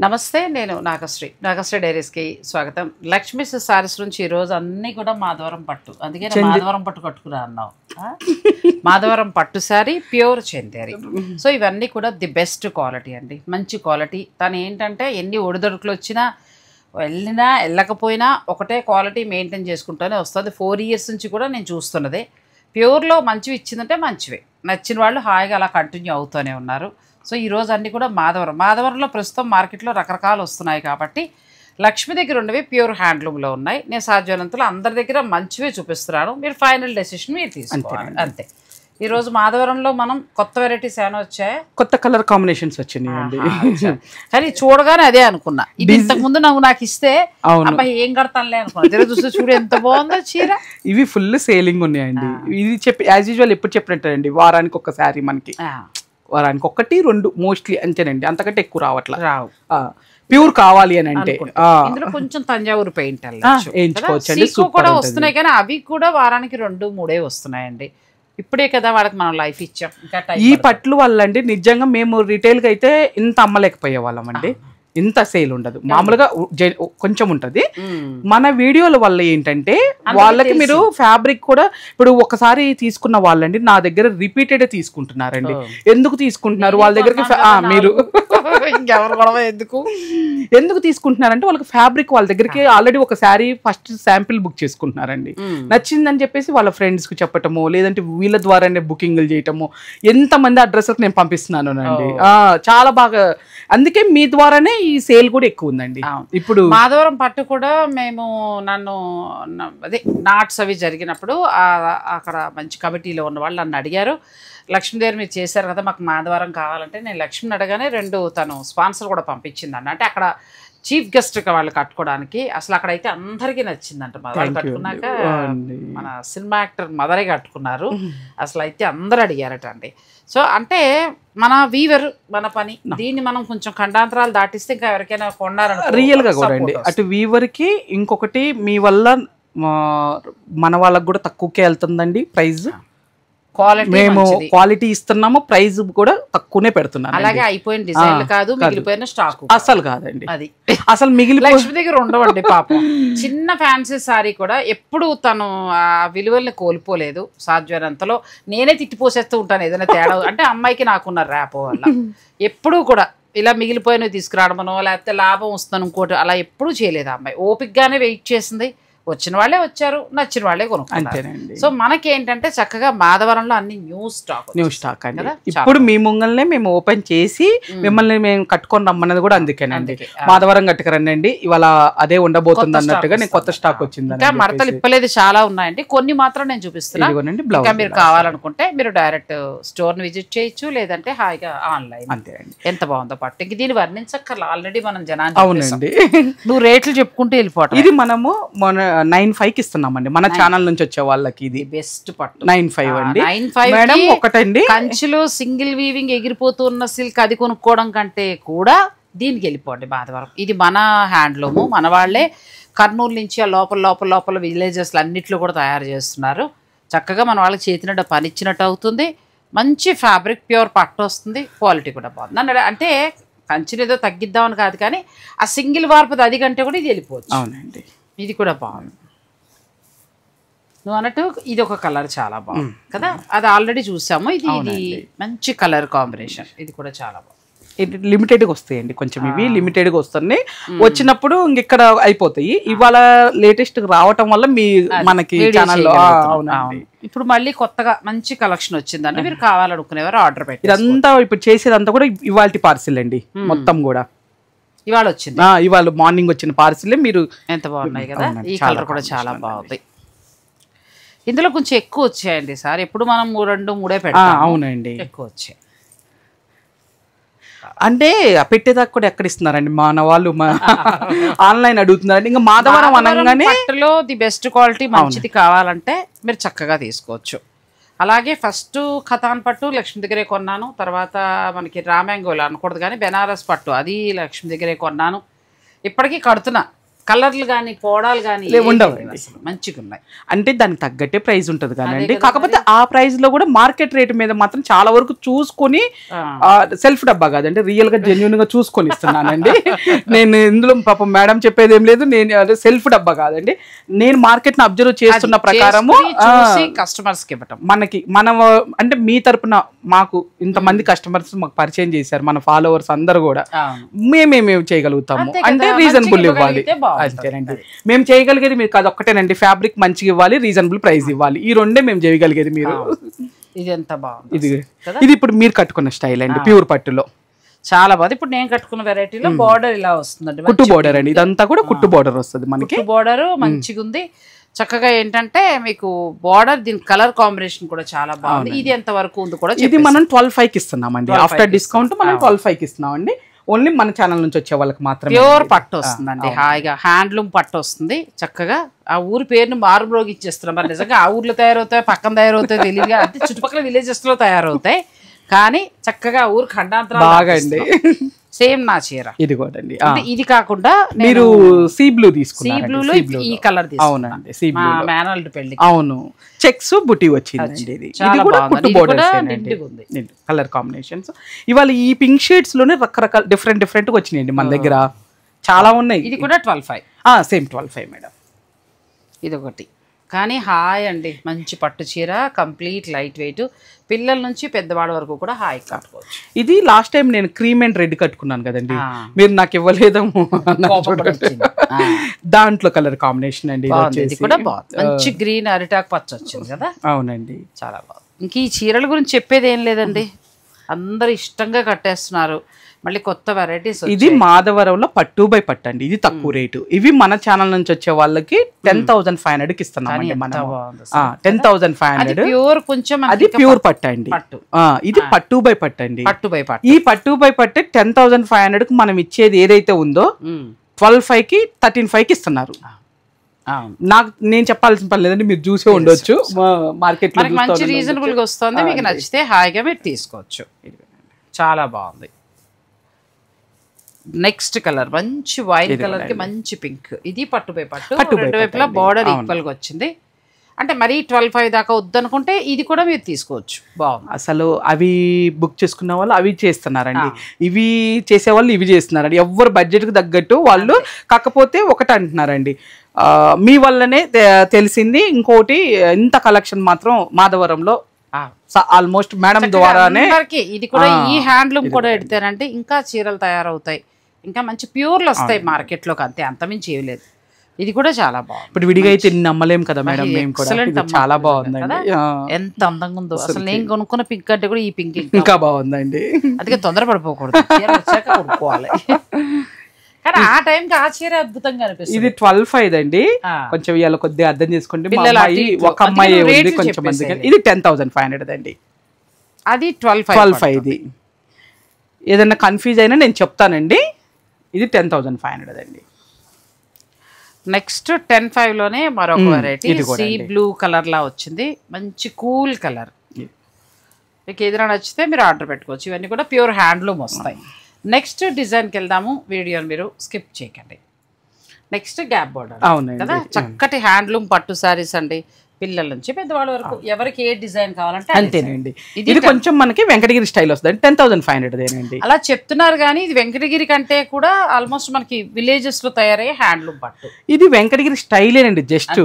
నమస్తే నేను నాగశ్రీ డైరీస్కి స్వాగతం. లక్ష్మీ సారీస్ నుంచి ఈరోజు అన్నీ కూడా మాధవరం పట్టు, అందుకే మాధవరం పట్టు కట్టుకున్నా అన్నావు. మాధవరం పట్టు శారీ ప్యూర్ చందేరి. సో ఇవన్నీ కూడా ది బెస్ట్ క్వాలిటీ అండి, మంచి క్వాలిటీ. తను ఏంటంటే ఎన్ని ఒడిదొడుకులు వచ్చినా వెళ్ళకపోయినా ఒకటే క్వాలిటీ మెయింటైన్ చేసుకుంటూనే వస్తుంది. 4 years నుంచి కూడా నేను చూస్తున్నదే. ప్యూర్లో మంచివి ఇచ్చిందంటే మంచివే, నచ్చిన వాళ్ళు హాయిగా అలా కంటిన్యూ అవుతూనే ఉన్నారు. సో ఈరోజు అన్నీ కూడా మాధవరంలో ప్రస్తుతం మార్కెట్లో రకరకాలు వస్తున్నాయి కాబట్టి లక్ష్మి దగ్గర ఉన్నవి ప్యూర్ హ్యాండ్లూమ్లో ఉన్నాయి. నేను సాధ్యమైనంతలో అందరి దగ్గర మంచివే చూపిస్తున్నాను, మీరు ఫైనల్ డెసిషన్ మీరు తీసుకోవాలి అంతే. ఈరోజు మాధవరంలో మనం కొత్త వెరైటీస్ ఏమైనా వచ్చాయి, కొత్త కలర్ కాంబినేషన్స్ వచ్చినాయండి. కానీ చూడగానే అదే అనుకున్నా, ఇది ఇంతకుముందు నాకు ఇస్తే అబ్బాయి ఏం కడతానులే అనుకున్నా. జర చూస్తే చూడు ఎంత బాగుందో చీర. ఇవి ఫుల్ సేలింగ్ ఉన్నాయండి. ఇది చెప్పి యాజ్ యూజువల్ ఎప్పుడు చెప్పినట్టండి, వారానికి ఒక శారీ, మనకి వారానికి 1-2 మోస్ట్లీ అంతేనండి, అంతకంటే ఎక్కువ రావు. ప్యూర్ కావాలి అని అంటే ఇందులో కొంచెం తంజావూరు పెయింట్ వేయించుకోవచ్చు కూడా వస్తున్నాయి, కానీ అవి కూడా వారానికి 2-3 వస్తున్నాయండి. ఇప్పుడే కదా వాళ్ళకి మనం లైఫ్ ఇచ్చాం. ఈ పట్లు వల్ల అండి నిజంగా మేము రిటైల్ గా అయితే ఇంత అమ్మలేకపోయే వాళ్ళం అండి, ఇంత సేల్ ఉండదు. మామూలుగా కొంచెం ఉంటది. మన వీడియోల వల్ల ఏంటంటే వాళ్ళకి మీరు ఫ్యాబ్రిక్ కూడా ఇప్పుడు ఒకసారి తీసుకున్న వాళ్ళండి నా దగ్గర రిపీటెడ్ తీసుకుంటున్నారండి. ఎందుకు తీసుకుంటున్నారు వాళ్ళ దగ్గరికి మీరు ఎందుకు తీసుకుంటున్నారంటే వాళ్ళకి ఫ్యాబ్రిక్ వాళ్ళ దగ్గరికి ఆల్రెడీ ఒక శారీ ఫస్ట్ శాంపిల్ బుక్ చేసుకుంటున్నారండి. నచ్చిందని చెప్పేసి వాళ్ళ ఫ్రెండ్స్ కి చెప్పటము, లేదంటే వీళ్ళ ద్వారానే బుకింగ్లు చేయటము. ఎంతమంది అడ్రస్లకు నేను పంపిస్తున్నాను అండి, చాలా బాగా. అందుకే మీ ద్వారానే ఈ సేల్ కూడా ఎక్కువ ఉందండి. ఇప్పుడు మాధవరం పట్టు కూడా మేము అదే నాట్స్ అవి జరిగినప్పుడు అక్కడ మంచి కమిటీలో ఉన్న వాళ్ళు నన్ను అడిగారు, లక్ష్మీదేవి మీరు చేశారు కదా మాకు మాధవరం కావాలంటే. నేను లక్ష్మిని అడగానే 2 తను స్పాన్సర్ కూడా పంపించిందండి. అంటే అక్కడ చీఫ్ గెస్ట్గా వాళ్ళు కట్టుకోవడానికి అసలు అక్కడైతే అందరికీ నచ్చిందంట. మదర్ కట్టుకున్నాక మన సినిమా యాక్టర్ మదరే కట్టుకున్నారు, అసలు అయితే అందరు అడిగారట అండి. సో అంటే మన వీవర్ మన పని, దీన్ని మనం కొంచెం ఖండాంతరాలు దాటిస్తే ఇంకా ఎవరికైనా కొన్నారని రియల్ గా కూడా అండి. అటు వీవర్ కి ఇంకొకటి మీ వల్ల మన వాళ్ళకి కూడా తక్కువకే వెళ్తుందండి ప్రైస్. మేము క్వాలిటీ ఇస్తున్నాము, ప్రైస్ కూడా తక్కువనే పెడుతున్నాము. అలాగే అయిపోయిన డిజైన్లు కాదు, మిగిలిపోయిన స్టాక్ అసలు కాదండి. అది అసలు మిగిలిన లక్ష్మి దగ్గర ఉండవండి పాపం. చిన్న ఫ్యాన్సీ సారీ కూడా ఎప్పుడు తను ఆ విలువల్ని కోల్పోలేదు. సాధ్యమైనంతలో నేనే తిట్టిపోసేస్తూ ఉంటాను ఏదైనా తేడా అంటే, అమ్మాయికి నాకున్న ర్యాపో వల్ల ఎప్పుడూ కూడా ఇలా మిగిలిపోయినవి తీసుకురావడమనో లేకపోతే లాభం వస్తుందని ఇంకోటి అలా ఎప్పుడూ చేయలేదు. అమ్మాయి ఓపిక్గానే వెయిట్ చేసింది. వచ్చిన వాళ్ళే వచ్చారు, నచ్చిన వాళ్ళే కొనుక్కుంటారు. సో మనకేంటంటే చక్కగా మాధవరంలో అన్ని న్యూ స్టాక్ అండి. ఇప్పుడు మీ ముంగల్నే మేము ఓపెన్ చేసి మిమ్మల్ని మేము కట్టుకొని రమ్మన్నది కూడా అందుకేనండి. మాధవరం కట్టుకురండి, ఇవాళ అదే ఉండబోతుంది అన్నట్టుగా నేను కొత్త స్టాక్ వచ్చింది. ఇంకా మడతలు ఇప్పలేదు చాలా ఉన్నాయండి, కొన్ని మాత్రం నేను చూపిస్తున్నాను. ఇంకా మీరు కావాలనుకుంటే మీరు డైరెక్ట్ స్టోర్ ని విజిట్ చేయొచ్చు, లేదంటే హాయిగా ఆన్లైన్. అంతేనండి. ఎంత బాగుందో పట్టు, ఇంక దీన్ని వర్ణించక్కర్లా, ఆల్రెడీ మనం జనాన్ని. అవునండి, నువ్వు రేట్లు చెప్పుకుంటూ వెళ్ళిపోవటం. ఇది మనము 9.5 ఇస్తున్నామండి మన ఛానల్ నుంచి వచ్చే వాళ్ళకి. ఇది బెస్ట్ పట్టు 9.5 అండి. 9.5 మేడం ఒకటండి, కంచిలో సింగిల్ వీవింగ్ ఎగిరిపోతున్న సిల్క్ అది కొనుక్కోవడం కంటే కూడా దీనికి వెళ్ళిపోండి మాధవరం. ఇది మన హ్యాండ్లూము, మన వాళ్ళే కర్నూలు నుంచి ఆ లోపల విలేజెస్లో అన్నిట్లో కూడా తయారు చేస్తున్నారు. చక్కగా మన వాళ్ళకి చేతినట్టు పని ఇచ్చినట్టు అవుతుంది. మంచి ఫ్యాబ్రిక్, ప్యూర్ పట్టు వస్తుంది, క్వాలిటీ కూడా బాగుంది. నన్ను అంటే కంచిని ఏదో తగ్గిద్దామని కాదు, కానీ ఆ సింగిల్ వార్పుది అది కంటే కూడా ఇది వెళ్ళిపోవచ్చు. అవునండి, ఇది కూడా బాగుంది. నువ్వు అన్నట్టు ఇది ఒక కలర్ చాలా బాగుంది కదా, అది ఆల్రెడీ చూసాము. ఇది మంచి కలర్ కాంబినేషన్, ఇది కూడా చాలా బాగుంది. లిమిటెడ్గా వస్తాయండి కొంచెం, ఇవి లిమిటెడ్గా వస్తున్నాయి. వచ్చినప్పుడు ఇంకెక్కడ అయిపోతాయి. ఇవాళ లేటెస్ట్ రావటం వల్ల మీ మనకి ఛానల్లో. ఇప్పుడు మళ్ళీ కొత్తగా మంచి కలెక్షన్ వచ్చిందండి, మీరు కావాలనుకునేవారు ఆర్డర్ పెట్టి. ఇదంతా ఇప్పుడు చేసేదంతా కూడా ఇవాళ పార్సిల్ అండి, మొత్తం కూడా ఇవాళ వచ్చింది. ఇవాళ మార్నింగ్ వచ్చిన పార్సిల్. మీరు ఎంత బాగున్నాయి కదా, ఈ కలర్ కూడా చాలా బాగుంది. ఇందులో కొంచెం ఎక్కువ వచ్చాయండి సార్, ఎప్పుడు మనం 2-3 పెడతాం. అవునండి, ఎక్కువ వచ్చాయి. అంటే పెట్టేదాకా కూడా ఎక్కడ ఇస్తున్నారండి మన వాళ్ళు, ఆన్లైన్ అడుగుతున్నారండి. ఇంకా మాధవరం అనగానే పట్టులో ది బెస్ట్ క్వాలిటీ మంచిది కావాలంటే మీరు చక్కగా తీసుకోవచ్చు. అలాగే ఫస్ట్ ఖతాన్ పట్టు లక్ష్మి దగ్గరే కొన్నాను, తర్వాత మనకి రామ్యాంగోలు అనకూడదు కానీ బెనారస్ పట్టు అది లక్ష్మి దగ్గరే కొన్నాను. ఇప్పటికీ కడుతున్నా, కలర్లు కానీ పోడాలు కానీ ఉండవండి, మంచిగా ఉన్నాయి. అంటే దానికి తగ్గట్టే ప్రైస్ ఉంటుంది కానండి. కాకపోతే ఆ ప్రైస్ లో కూడా మార్కెట్ రేట్ మీద మాత్రం చాలా వరకు చూసుకొని, సెల్ఫ్ డబ్బా కాదండి, రియల్ గా జెన్యున్ గా చూసుకొని ఇస్తున్నానండి. నేను ఇందులో పాపం మేడం చెప్పేది ఏం లేదు, నేను సెల్ఫ్ డబ్బా కాదండి, నేను మార్కెట్ ని అబ్జర్వ్ చేస్తున్న ప్రకారము కస్టమర్స్ కి ఇవ్వటం. మనం అంటే మీ తరపున మాకు ఇంతమంది కస్టమర్స్ మాకు పరిచయం చేశారు, మన ఫాలోవర్స్ అందరు కూడా, మేమేమి చేయగలుగుతాము అంటే రీజనబుల్ ఇవ్వాలి అంతేనండి. మేము చేయగలిగేది మీరు కాదు ఒక్కటేనండి, ఫ్యాబ్రిక్ మంచిగా ఇవ్వాలి, రీజనబుల్ ప్రైస్ ఇవ్వాలి, ఈ రెండే మేము చేయగలిగేది. మీరు ఇది ఎంత బాగుంది, ఇది ఇప్పుడు మీరు కట్టుకున్న స్టైల్ అండి, ప్యూర్ పట్టులో చాలా బాగుంది. ఇప్పుడు నేను కట్టుకున్న వెరైటీలో బార్డర్ ఇలా వస్తుందండి, కుట్టు బార్డర్ అండి, ఇదంతా కూడా కుట్టు బార్డర్ వస్తుంది మనకి. బార్డర్ మంచిగా ఉంది, చక్కగా ఏంటంటే మీకు బార్డర్, దీని కలర్ కాంబినేషన్ కూడా చాలా బాగుంది. ఇది ఎంత వరకు ఉంది కూడా, ఇది మనం 12,500కి ఇస్తున్నామండి, ఆఫ్టర్ డిస్కౌంట్ మనం 12,500కి ఇస్తున్నామండి. ఓన్లీ మన ఛానల్ నుంచి వచ్చే వాళ్ళకి మాత్రమే. ప్యూర్ పట్టు వస్తుందండి, హాయిగా హ్యాండ్లూమ్ పట్టు వస్తుంది. చక్కగా ఆ ఊరి పేరుని మారుమ్రోగిచ్చేస్తున్నాం. మరి నిజంగా ఆ ఊర్లో తయారవుతాయి, పక్కన తయారవుతాయి తెలియదు, అంటే చుట్టుపక్కల విలేజెస్ లో తయారవుతాయి, కానీ చక్కగా ఊరు ఖండాంతరం బాగా అండి. సేమ్ నా చీర ఇది కూడా అండి, ఇది కాకుండా మీరు సీ బ్లూ తీసుకున్నారు, సీ బ్లూలో ఈ కలర్ అవునండి, సీ బ్లూ మేనల్డ్ పెళ్లి, అవును, చెక్స్ బుటీ వచ్చిందండి. ఇది కూడా కుట్టు బోర్డర్స్ కలర్ కాంబినేషన్స్. ఇవాళ ఈ పింక్ షేడ్స్ లోనే రకరకాల డిఫరెంట్ గా వచ్చినాయండి మన దగ్గర, చాలా ఉన్నాయి. ఇది కూడా 12,500, సేమ్ 12,500 మేడం. ఇది ఒకటి, కానీ హాయ్ అండి, మంచి పట్టు చీర, కంప్లీట్ లైట్ వెయిట్, పిల్లల నుంచి పెద్దవాళ్ళ వరకు కూడా హాయ్ కట్టుకోవచ్చు. ఇది లాస్ట్ టైం నేను క్రీమ్ అండ్ రెడ్ కట్టుకున్నాను కదండి, మీరు నాకు ఇవ్వలేదేమో, దాంట్లో కలర్ కాంబినేషన్ అండి, ఇది కూడా బాగుంది, మంచి గ్రీన్ అరిటాక్ పచ్చ వచ్చింది కదా. అవునండి, చాలా బాగుంది. ఇంక ఈ చీరల గురించి చెప్పేది ఏం లేదండి, అందరు ఇష్టంగా కట్టేస్తున్నారు. మళ్ళీ కొత్త వెరైటీస్. ఇది మాధవరంలో పట్టు బై పట్టు అండి, ఇది తక్కువ రేటు. ఇవి మన ఛానల్ నుంచి వచ్చే వాళ్ళకి 10,500కి ఇస్తున్నాం. 10,500 ప్యూర్, కొంచెం అది ప్యూర్ పట్టు అండి. ఇది పట్టు బై పట్టు అండి, ఈ పట్టు బై పట్టు 10,500కి మనం ఇచ్చేది ఏదైతే ఉందో 12,500కి 13,500కి ఇస్తున్నారు. నాకు నేను చెప్పాల్సిన పని లేదండి, మీరు చూసే ఉండొచ్చు మార్కెట్ లో, మంచి రీజనబుల్ గా వస్తుంది. మీకు నచ్చితే హాయిగా మీరు తీసుకోవచ్చు. చాలా బాగుంది. నెక్స్ట్ కలర్ మంచి వైట్ కలర్ కి మంచి పింక్, ఇది పట్టుపై పట్టు, రెండు వైపులా బార్డర్ ఈక్వల్ గా వచ్చింది. అంటే మరీ 12,500 దాకా వద్దనుకుంటే ఇది కూడా మీరు తీసుకోవచ్చు. బాగుంది. అసలు అవి బుక్ చేసుకున్న వాళ్ళు అవి చేస్తున్నారండి, ఇవి చేసేవాళ్ళు ఇవి చేస్తున్నారండి, ఎవరు బడ్జెట్ కు తగ్గట్టు వాళ్ళు. కాకపోతే ఒకటి అంటున్నారండి, మీ వల్లనే తెలిసింది, ఇంకోటి ఇంత కలెక్షన్ మాత్రం మాధవరంలో ఆల్మోస్ట్ మేడం ద్వారానే. ఇది కూడా ఈ హ్యాండ్లూమ్ కూడా ఎడితేనంటే ఇంకా చీరలు తయారవుతాయి, ఇంకా మంచి ప్యూర్లు వస్తాయి మార్కెట్ లోకి, అంతే, అంతమించి చేయలేదు. ఇది కూడా చాలా బాగుంది. ఇప్పుడు విడిగా అయితే నమ్మలేం కదా మేడం, మేము కూడా చాలా బాగుందండి, ఎంత అందంగా ఉందో అసలు. నేను కొనుక్కున్న పింక్ అంటే కూడా ఈ పింక్ ఇంకా బాగుందండి, అందుకే తొందరపడిపోకూడదు, వచ్చాక కొనుక్కోవాలి. కానీ ఆ టైంకి ఆ చీర అద్భుతంగా అనిపిస్తుంది. ఇది 12,500 అండి, కొంచెం ఇవాళ కొద్దిగా అర్థం చేసుకోండి. ఒక అమ్మాయి ఉంది కొంచెం మంది, ఇది 10,500 అండి, అది 12,500. ఏదన్నా కన్ఫ్యూజ్ అయినా నేను చెప్తానండి, ఇది 10,500 అండి. నెక్స్ట్ 10,500 లోనే మరొక వెరైటీ, సీ బ్లూ కలర్ లా వచ్చింది, మంచి కూల్ కలర్. మీకు ఏదైనా నచ్చితే మీరు ఆర్డర్ పెట్టుకోవచ్చు. ఇవన్నీ కూడా ప్యూర్ హ్యాండ్లూమ్ వస్తాయి. నెక్స్ట్ డిజైన్కి వెళ్దాము, వీడియోని మీరు స్కిప్ చేయకండి. నెక్స్ట్ గ్యాప్ బోర్డర్ కదా, చక్కటి హ్యాండ్లూమ్ పట్టు సారీస్ అండి, పిల్లల నుంచి పెద్దవాళ్ళ వరకు ఎవరికి ఏ డిజైన్ కావాలంటే అంతేనండి. ఇది కొంచెం మనకి వెంకటగిరి స్టైల్ వస్తుంది, 10,500 అలా చెప్తున్నారు. కానీ ఇది వెంకటగిరి కంటే కూడా ఆల్మోస్ట్ మనకి విలేజెస్ లో తయారయ్యే హ్యాండ్లూమ్ పట్టు. ఇది వెంకటగిరి స్టైలేనండి, జస్ట్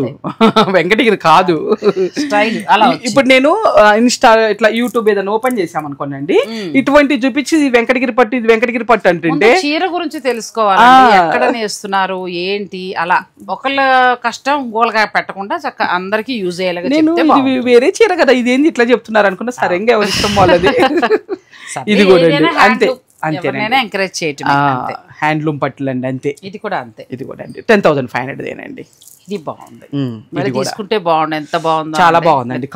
వెంకటగిరి కాదు స్టైల్. అలా ఇప్పుడు నేను ఇన్స్టా ఇట్లా యూట్యూబ్ ఏదైనా ఓపెన్ చేసామనుకోనండి, ఇటువంటి చూపించి ఇది వెంకటగిరి పట్టు, ఇది వెంకటగిరి పట్టు అంటే చీర గురించి తెలుసుకోవాలి, ఎక్కడ నేస్తున్నారు ఏంటి, అలా ఒకళ్ళ కష్టం గోల్గా పెట్టకుండా చక్కగా అందరికి యూజ్ అయ్యేలాగా. నేను ఇది వేరే చీర కదా, ఇదేంటి ఇట్లా చెప్తున్నారు అనుకున్నా, సరేగా ఎవరి ఇష్టం వాళ్ళది. ఇది కూడా అంతే, అంతేనండి, ఎంకరేజ్ చేయటం, హ్యాండ్లూమ్ పట్టులు అండి, అంతే. ఇది కూడా అంతే, ఇది కూడా అండి 10,500 ఇది బాగుంది, మరి తీసుకుంటే బాగుంది. ఎంత బాగుంది, చాలా బాగుందండి,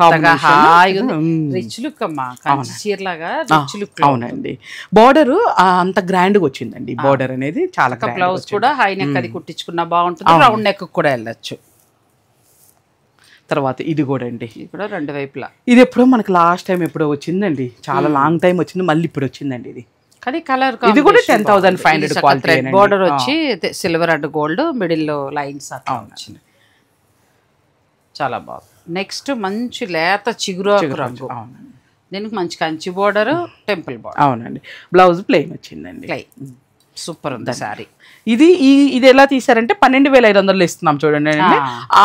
రిచ్ లుక్ అమ్మా, కంచి చీరలాగా రిచ్ లుక్. అవునండి, బార్డర్ అంత గ్రాండ్ గా వచ్చిందండి, బార్డర్ అనేది చాలా. బ్లౌజ్ కూడా హై నెక్ అది కుట్టించుకున్నా బాగుంటుంది, రౌండ్ నెక్ కూడా వెళ్ళొచ్చు. తర్వాత ఇది కూడా అండి, ఇది కూడా రెండు వైపులా. ఇది ఎప్పుడో మనకి లాస్ట్ టైం ఎప్పుడో వచ్చిందండి, చాలా లాంగ్ టైం వచ్చింది, మళ్ళీ ఇప్పుడు వచ్చిందండి. ఇది కానీ కలర్ ఇది కూడా 10,500 క్వాలిటీ బోర్డర్ వచ్చి సిల్వర్ అండ్ గోల్డ్ మిడిల్ లో లైన్స్ అట్లా వచ్చింది, చాలా బాగుంది. నెక్స్ట్ మంచి లేత చిగురాకు రంగు, దీనికి మంచి కంచి బోర్డర్, టెంపుల్ బోర్డర్. అవునండి, బ్లౌజ్ ప్లెయిన్ వచ్చిందండి. సూపర్ ఉంది సారీ. ఇది ఎలా తీసారంటే 12,500 ఇస్తున్నాం చూడండి,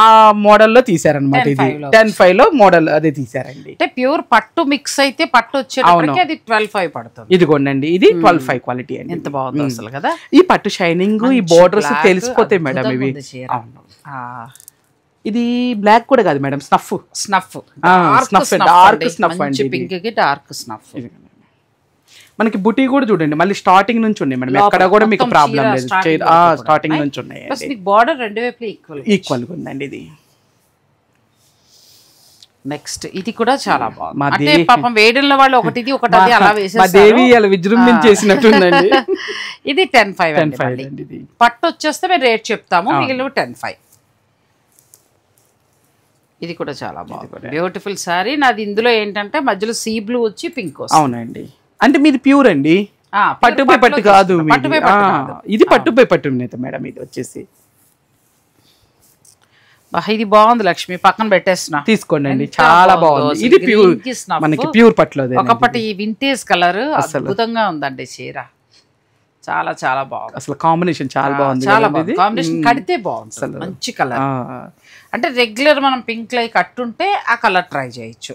ఆ మోడల్లో తీసారనమాట. ఇది 10,500 లో మోడల్ అదే తీసారండి. అంటే ప్యూర్ పట్టు మిక్స్ అయితే పట్టు వచ్చేటప్పటికి అది 12,500 పడుతుంది. ఇదిగోండి, ఇది 12,500 క్వాలిటీ అండి. ఎంత బాగుంది అసలు కదా. ఈ పట్టు షైనింగ్, ఈ బోర్డర్స్ తెలిసిపోతాయి మేడం ఇవి. ఇది బ్లాక్ కూడా కాదు మేడం, స్నఫ్ డార్క్ స్నఫ్ అండి, పింక్ కి డార్క్ స్నఫ్. మనకి బుటీ కూడా చూడండి, మళ్ళీ స్టార్టింగ్ నుంచి ఉన్నాయి మేడం, ఎక్కడ కూడా మీకు ప్రాబ్లం లేదు, స్టార్టింగ్ నుంచి ఉన్నాయి. బార్డర్ రెండు వైపులా ఈక్వల్ గా ఉందండి. ఇది నెక్స్ట్ ఇది కూడా చాలా బాగుంది. అంటే పాపం వేడిన వాళ్ళు ఒకటి అది అలా వేసేస్తారు. దేవి అలా విజృంభించేసినట్టుందండి. ఇది 10,500 అండి. పట్టు వచ్చేస్తే మేము రేట్ చెప్తాము, మిగిలిన 10,500. ఇది కూడా చాలా బాగుంది, బ్యూటిఫుల్ సారీ. నాది ఇందులో ఏంటంటే మధ్యలో సీ బ్లూ వచ్చి పింక్. అవునండి, అంటే మీది ప్యూర్ అండి, పట్టుపై పట్టు కాదు. ఇది పట్టుపై పట్టు మేడం. ఇది వచ్చేసి ఇది బాగుంది లక్ష్మి, పక్కన పెట్టేస్తున్నా, తీసుకోండి అండి, చాలా బాగుంది. ఇది ప్యూర్, మనకి ప్యూర్ పట్టులో ఒకప్పటి వింటేజ్ కలర్ అద్భుతంగా ఉందండి చీర, చాలా చాలా బాగుంది అసలు. కాంబినేషన్ చాలా బాగుంది, చాలా బాగుంది. కాంబినేషన్ కడితే బాగుంది, మంచి కలర్. అంటే రెగ్యులర్ మనం పింక్ లై కట్టుంటే ఆ కలర్ ట్రై చేయొచ్చు.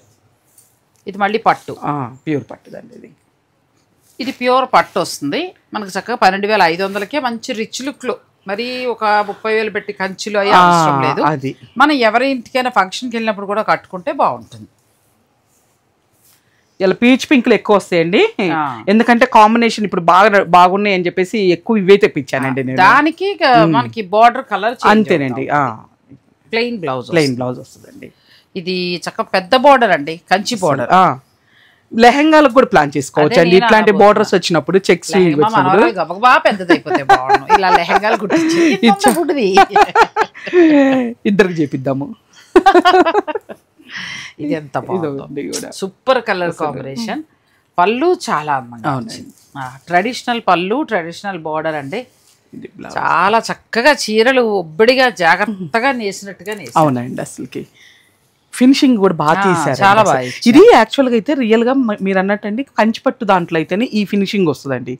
ఇది మళ్ళీ పట్టు, ప్యూర్ పట్టు అండి. ఇది ప్యూర్ పట్టు వస్తుంది మనకు చక్కగా 12,500కే మంచి రిచ్ లుక్ లో. మరి ఒక 30,000 పెట్టి కంచులు అయ్యే అవసరం లేదు. మనం ఎవరి ఇంటికైనా ఫంక్షన్కి వెళ్ళినప్పుడు కూడా కట్టుకుంటే బాగుంటుంది. ఇలా పీచ్ పింక్లు ఎక్కువ వస్తాయండి, ఎందుకంటే కాంబినేషన్ ఇప్పుడు బాగున్నాయి అని చెప్పేసి ఎక్కువ ఇవే తెప్పించానండి నేను. దానికి మనకి బార్డర్ కలర్ అంతేనండి, ప్లెయిన్ బ్లౌజ్ వస్తుందండి. ఇది చక్కగా పెద్ద బార్డర్ అండి, కంచి బార్డర్. లెహంగాలకు కూడా ప్లాన్ చేసుకోవచ్చు అండి, ఇట్లాంటి బోర్డర్స్ వచ్చినప్పుడు చెక్స్ పెద్దదైపోతే బాగుండు. ఇలా లెహంగాలు ఇద్దరికి చేపిద్దాము. ఇది ఎంత బాగుంది, సూపర్ కలర్ కాంబినేషన్. పళ్ళు చాలా అందంగా వచ్చింది, ట్రెడిషనల్ పళ్ళు, ట్రెడిషనల్ బార్డర్ అండి. చాలా చక్కగా చీరలు ఒబ్బడిగా జాగ్రత్తగా నేసినట్టుగా నేసి. అవునండి, అసలుకి ఫినిషింగ్ కూడా బాగా తీసారు, చాలా బాగా. ఇది యాక్చువల్ గా అయితే రియల్ గా మీరు అన్నట్టండి కంచిపట్టు దాంట్లో అయితేనే ఈ ఫినిషింగ్ వస్తుందండి.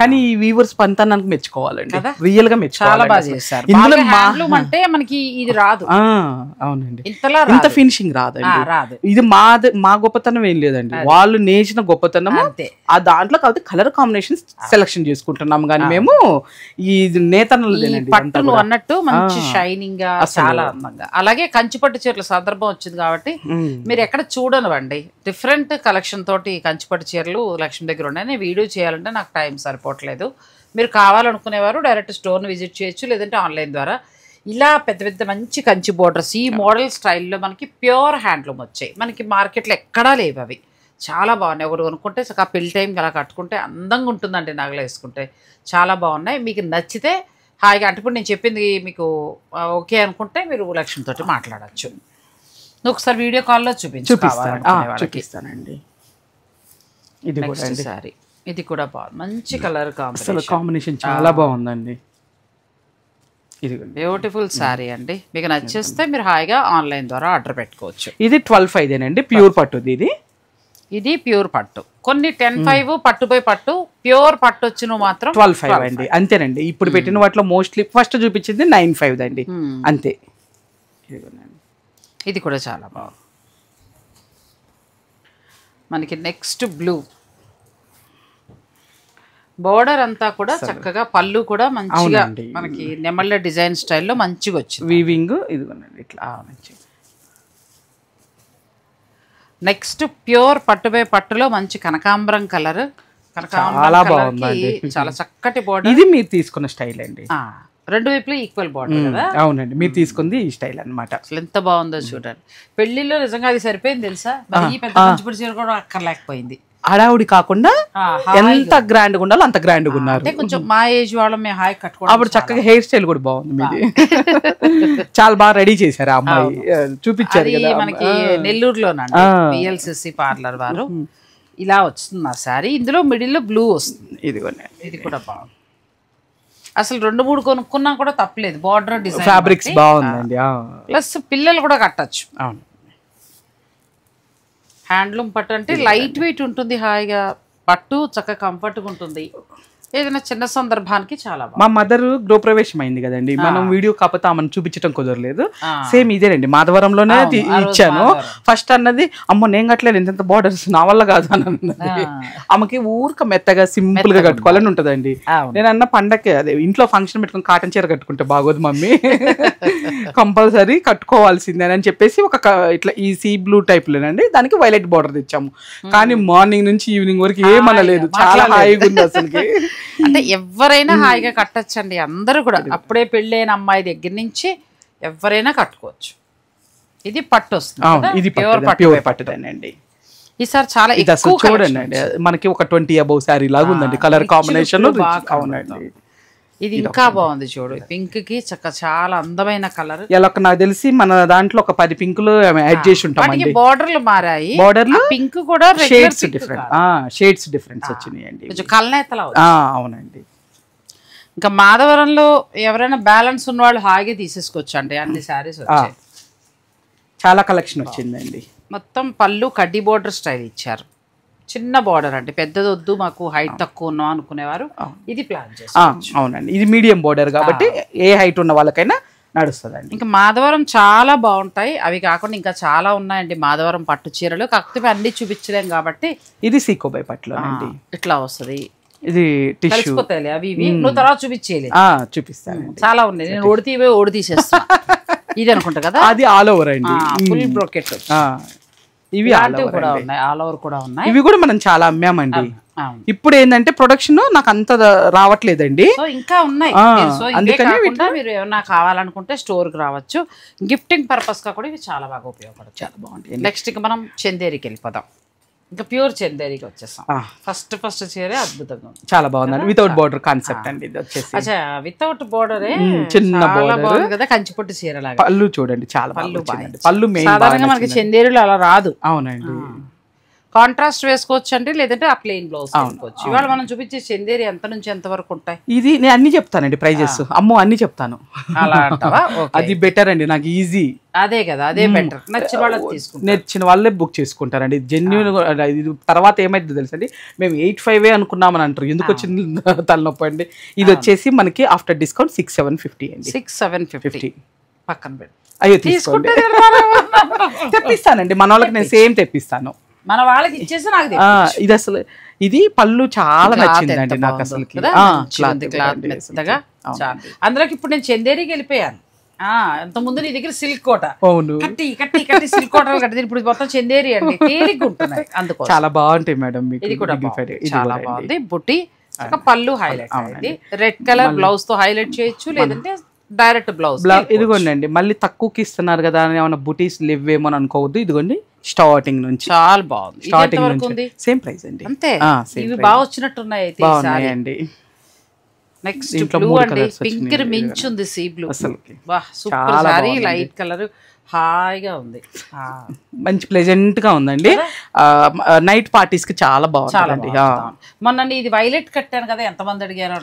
కానీ ఈ వీవర్స్ పంతానికి మెచ్చుకోవాలండి, రియల్ గా చాలా బాగా చేశారు. ఇందులో అంటే మనకి ఇది రాదు. అవునండి, ఇంత ఫినిషింగ్ రాదండి. ఇది మా గొప్పతనం ఏం లేదండి, వాళ్ళు నేసిన గొప్పతనం. ఆ దాంట్లో కాబట్టి కలర్ కాంబినేషన్ సెలెక్షన్ చేసుకుంటున్నాం, కానీ మేము ఈ పట్టును అన్నట్టు మంచి షైనింగ్ గా చాలా అందంగా. అలాగే కంచిపట్టు చీరల సందర్భం వచ్చింది కాబట్టి మీరు ఎక్కడ చూడనివ్వండి, డిఫరెంట్ కలెక్షన్ తోటి కంచిపట్టు చీరలు లక్ష్మి దగ్గర ఉన్నాయి. నేను వీడియో చేయాలంటే నాకు టైం సరిపోవట్లేదు. మీరు కావాలనుకునేవారు డైరెక్ట్ స్టోర్ని విజిట్ చేయొచ్చు, లేదంటే ఆన్లైన్ ద్వారా. ఇలా పెద్ద పెద్ద మంచి కంచి బోర్డర్స్ ఈ మోడల్ స్టైల్లో మనకి ప్యూర్ హ్యాండ్లూమ్ వచ్చాయి, మనకి మార్కెట్లో ఎక్కడా లేవు. అవి చాలా బాగున్నాయి. ఒకటి కొనుక్కుంటే చక్కగా పెళ్లి టైంకి అలా కట్టుకుంటే అందంగా ఉంటుందండి, నగలు వేసుకుంటే చాలా బాగున్నాయి. మీకు నచ్చితే హాయిగా, అంటే ఇప్పుడు నేను చెప్పింది మీకు ఓకే అనుకుంటే మీరు లక్ష్మితోటి మాట్లాడచ్చు. ఒకసారి వీడియో కాల్లో చూపిస్తానండి. ఇది సారీ, ఇది కూడా బాగుంది, మంచి కలర్ కాంబినేషన్ చాలా బాగుందండి. ఇది బ్యూటిఫుల్ సారీ అండి. మీకు నచ్చేస్తే మీరు హాయిగా ఆన్లైన్ ద్వారా ఆర్డర్ పెట్టుకోవచ్చు. ఇది 12,500 అండి, ప్యూర్ పట్టు. ఇది ప్యూర్ పట్టు. కొన్ని 10,500 పట్టుపై పట్టు, ప్యూర్ పట్టు వచ్చిన మాత్రం 12,500 అండి. అంతేనండి, ఇప్పుడు పెట్టిన వాటిలో మోస్ట్లీ ఫస్ట్ చూపించింది 9,500 అండి, అంతే. ఇది కూడా చాలా బాగుంది. మనకి నెక్స్ట్ బ్లూ బోర్డర్ అంతా కూడా చక్కగా, పళ్ళు కూడా మంచిగా మనకి నెమళ్ళ డిజైన్ స్టైల్లో మంచిగా వచ్చింది, వీవింగ్. ఇదిగోనండి ఇట్లా మంచిగా. నెక్స్ట్ ప్యూర్ పట్టుపై పట్టులో మంచి కనకాంబరం కలర్, చాలా బాగుంది, చాలా చక్కటి బోర్డర్. ఇది మీరు తీసుకున్న స్టైల్ అండి, రెండు వైపులా ఈక్వల్ బార్డర్ కదా. అవునండి, మీరు తీసుకుంది ఈ స్టైల్ అన్నమాట. అసలు ఎంత బాగుందో చూడండి. పెళ్లిలో నిజంగా అది సరిపోయింది తెలుసా, ఈ పెద్ద కంచిపట్టు చీర కూడా అక్కర్లేకపోయింది. హడావుడి కాకుండా ఎంత గ్రాండ్ గా ఉండాలో అంత గ్రాండ్ గా ఉన్నారు. కొంచెం మా ఏజ్ వాళ్ళం మేము హాయి కట్టుకోవడం. అప్పుడు చక్కగా హెయిర్ స్టైల్ కూడా బాగుంది మీది, చాలా బాగా రెడీ చేశారు ఆ అమ్మాయి, చూపించారు కదా మనకి నెల్లూరులోనండి, పిఎల్సిసి పార్లర్ వారు. ఇలా వస్తుంది ఆ శారీ. ఇందులో మిడిల్లో బ్లూ వస్తుంది. ఇదిగోండి, ఇది కూడా బాగుంది. అసలు 2-3 కొనుక్కున్నా కూడా తప్పలేదు. బార్డర్ డిజైన్ ఫ్యాబ్రిక్స్ బాగుందండి. ప్లస్ పిల్లలు కూడా కట్టచ్చు. అవును, హ్యాండ్లూమ్ పట్టు అంటే లైట్ వెయిట్ ఉంటుంది, హాయిగా పట్టు చక్కగా కంఫర్ట్గా ఉంటుంది. ఏదైనా చిన్న సందర్భానికి చాలా మా మదర్ గృహప్రవేశం అయింది కదండి, మనం వీడియో కాకపోతే ఆమెను చూపించడం కుదరలేదు. సేమ్ ఇదేనండి, మాధవరంలోనే ఇచ్చాను. ఫస్ట్ అన్నది అమ్మో నేను కట్టలేదు, ఎంత బార్డర్స్ నా వల్ల కాదు అని అన్నది. ఆమెకి ఊరిక మెత్తగా సింపుల్ గా కట్టుకోవాలని ఉంటదండి. నేను అన్న పండగకి అదే ఇంట్లో ఫంక్షన్ పెట్టుకుని కాటన్ చీర కట్టుకుంటే బాగోదు మమ్మీ, కంపల్సరీ కట్టుకోవాల్సిందే అని చెప్పేసి ఒక ఇట్లా ఈ సీ బ్లూ టైప్ లోనండి దానికి వైలెట్ బార్డర్ తెచ్చాము. కానీ మార్నింగ్ నుంచి ఈవినింగ్ వరకు ఏమనలేదు, చాలా హాయిగా ఉంది అసలుకి. అంటే ఎవరైనా హాయిగా కట్టచ్చండి, అందరూ కూడా. అప్పుడే పెళ్ళైన అమ్మాయి దగ్గర నుంచి ఎవరైనా కట్టుకోవచ్చు. ఇది పట్టు వస్తుంది, ఇది ప్యూర్ పట్టుదేనండి. ఈసారి చాలా ఎక్కువ చూడండి, మనకి ఒక 20 అబౌవ్ శారీ లాగా ఉందండి. కలర్ కాంబినేషన్ అవునండి. ఇది ఇంకా బాగుంది చూడు, పింక్ కి చాలా అందమైన కలర్. ఇలా నాకు తెలిసి మన దాంట్లో ఒక 10 పింకులు యాడ్ చేసి ఉంటాం. బోర్డర్లు మారాయి, బోర్డర్లు పింక్ కూడా షేడ్స్ డిఫరెన్స్ వచ్చినాయండి. కొంచెం కలనేతలా. అవునండి. ఇంకా మాధవరంలో ఎవరైనా బ్యాలెన్స్ ఉన్న వాళ్ళు హాయిగా తీసేసుకోవచ్చు అండి. అన్ని శారీస్ వచ్చాయి, చాలా కలెక్షన్ వచ్చిందండి. మొత్తం పళ్ళు కడ్డీ బోర్డర్ స్టైల్ ఇచ్చారు. చిన్న బార్డర్ అంటే పెద్దది వద్దు మాకు, హైట్ తక్కువ ఉన్నాం అనుకునేవారు ఇది ప్లాన్ చేసుకోవచ్చు. అవునండి, ఇది మీడియం బార్డర్ కాబట్టి ఏ హైట్ ఉన్న వాళ్ళకైనా నడుస్తుందండి. ఇంకా మాధవరం చాలా బాగుంటాయి. అవి కాకుండా ఇంకా చాలా ఉన్నాయండి మాధవరం పట్టు చీరలు, కాకపోతే అన్ని చూపించలేం కాబట్టి. ఇది సీకోబై పట్టులో అండి, ఇట్లా వస్తుంది. ఇది టిష్యూ అవి నువ్వు తర్వాత చూపించేయాలి, చూపిస్తాను. చాలా ఉన్నాయి, నేను ఓడి తీసేస్తాను. ఇది అనుకుంటా కదా, అది ఆల్ ఓవర్ అండి, ఫుల్ బ్రోకెట్. ఇవి కూడా ఉన్నాయి, ఆల్ ఓవర్ కూడా ఉన్నాయి. ఇవి కూడా మనం చాలా అమ్మామండి. ఇప్పుడు ఏంటంటే ప్రొడక్షన్ నాకు అంత రావట్లేదండి, ఇంకా ఉన్నాయి. అందుకని మీరు ఏమన్నా కావాలనుకుంటే స్టోర్ కి రావచ్చు. గిఫ్టింగ్ పర్పస్ గా కూడా ఇవి చాలా బాగా ఉపయోగపడతాయి. చాలా బాగుంటాయి. నెక్స్ట్ ఇంకా మనం చందేరికి వెళ్ళిపోదాం. ఇంకా ప్యూర్ చందేరికి వచ్చేసాం. ఫస్ట్ చీరే అద్భుతంగా ఉంది, చాలా బాగుందండి. వితౌట్ బోర్డర్ కాన్సెప్ట్ అండి ఇది వచ్చేసి. అచ్చా, వితౌట్ బోర్డర్, చిన్న బోర్డర్ కదా, కంచిపట్టు చీర లాగా. పళ్ళు చూడండి చాలా పళ్ళు సాధారణంగా మనకి చందేరులు అలా రాదు. అవునండి, కాంట్రాస్ట్ వేసుకోవచ్చు అండి, లేదంటే ఆ ప్లెయిన్ బ్లౌజ్ వేసుకోవచ్చు. ఇవాళ మనం చూపించే చందేరి ఎంత నుంచి ఎంత వరకు ఉంటాయి? ఇది నేను అన్ని చెప్తానండి, ప్రైజెస్ అమ్మో అన్ని చెప్తాను. అలా అంటావా? అది బెటర్ అండి, నాకు ఈజీ. అదే కదా, అదే బెటర్. నచ్చిన వాళ్ళకి తీసుకుంటారు, నచ్చిన వాళ్ళే బుక్ చేసుకుంటారండి. జెన్యున్. ఇది తర్వాత ఏమైందో తెలుసండి, మేము 85 అనుకున్నామని అంటారు, ఎందుకు వచ్చింది తలనొప్పి అండి. ఇది వచ్చేసి మనకి ఆఫ్టర్ డిస్కౌంట్ 6750 అండి. 6750 పక్కన పెట్టి. అయ్యో తీసుకోండి, తెప్పిస్తానండి మన వాళ్ళకి, నేను సేమ్ తెప్పిస్తాను. మన వాళ్ళకి ఇచ్చేసి నాకు ఇది అసలు ఇది పళ్ళు చాలా నచ్చిందండి నాకు అసలు. క్లాత్ మెత్తగా. అందులోకి ఇప్పుడు నేను చందేరికి వెళ్ళిపోయాను. అంత ముందు నీ దగ్గర సిల్క్ కోట కట్టి కట్టి కట్టి సిల్క్ కోటలు కట్టి, ఇప్పుడు మొత్తం చందేరి అండి, తేలిగ్గా ఉంటున్నాయి. అందుకో చాలా బాగుంటాయి మేడం. ఇది కూడా చాలా బాగుంది. బుట్టి పళ్ళు హైలైట్ అయింది, రెడ్ కలర్ బ్లౌజ్ తో హైలైట్ చేయొచ్చు, లేదంటే డైరెక్ట్ బ్లౌజ్. ఇదిగోండి, మళ్ళీ తక్కువకి ఇస్తున్నారు కదా అని ఏమైనా బుటీస్ లివ్వేమో అనుకోవద్దు. ఇదిగోండి స్టార్టింగ్ నుంచి చాలా బాగుంది. స్టార్టింగ్ నుంచి సేమ్ ప్రైస్ అండి. అంతే, ఇవి బాగా వచ్చినట్టున్నాయి అయితే. బాగున్నాయండి. నెక్స్ట్ బ్లూ అండి, పింక్ మించుంది సీ బ్లూ. అసలు సూపర్ సారీ, లైట్ కలర్, హాయిగా ఉంది, మంచి ప్లెజెంట్ గా ఉందండి. నైట్ పార్టీస్ కి చాలా బాగుంది. మొన్న ఇది వైలెట్ కట్టాను కదా, ఎంత మంది అడిగారో.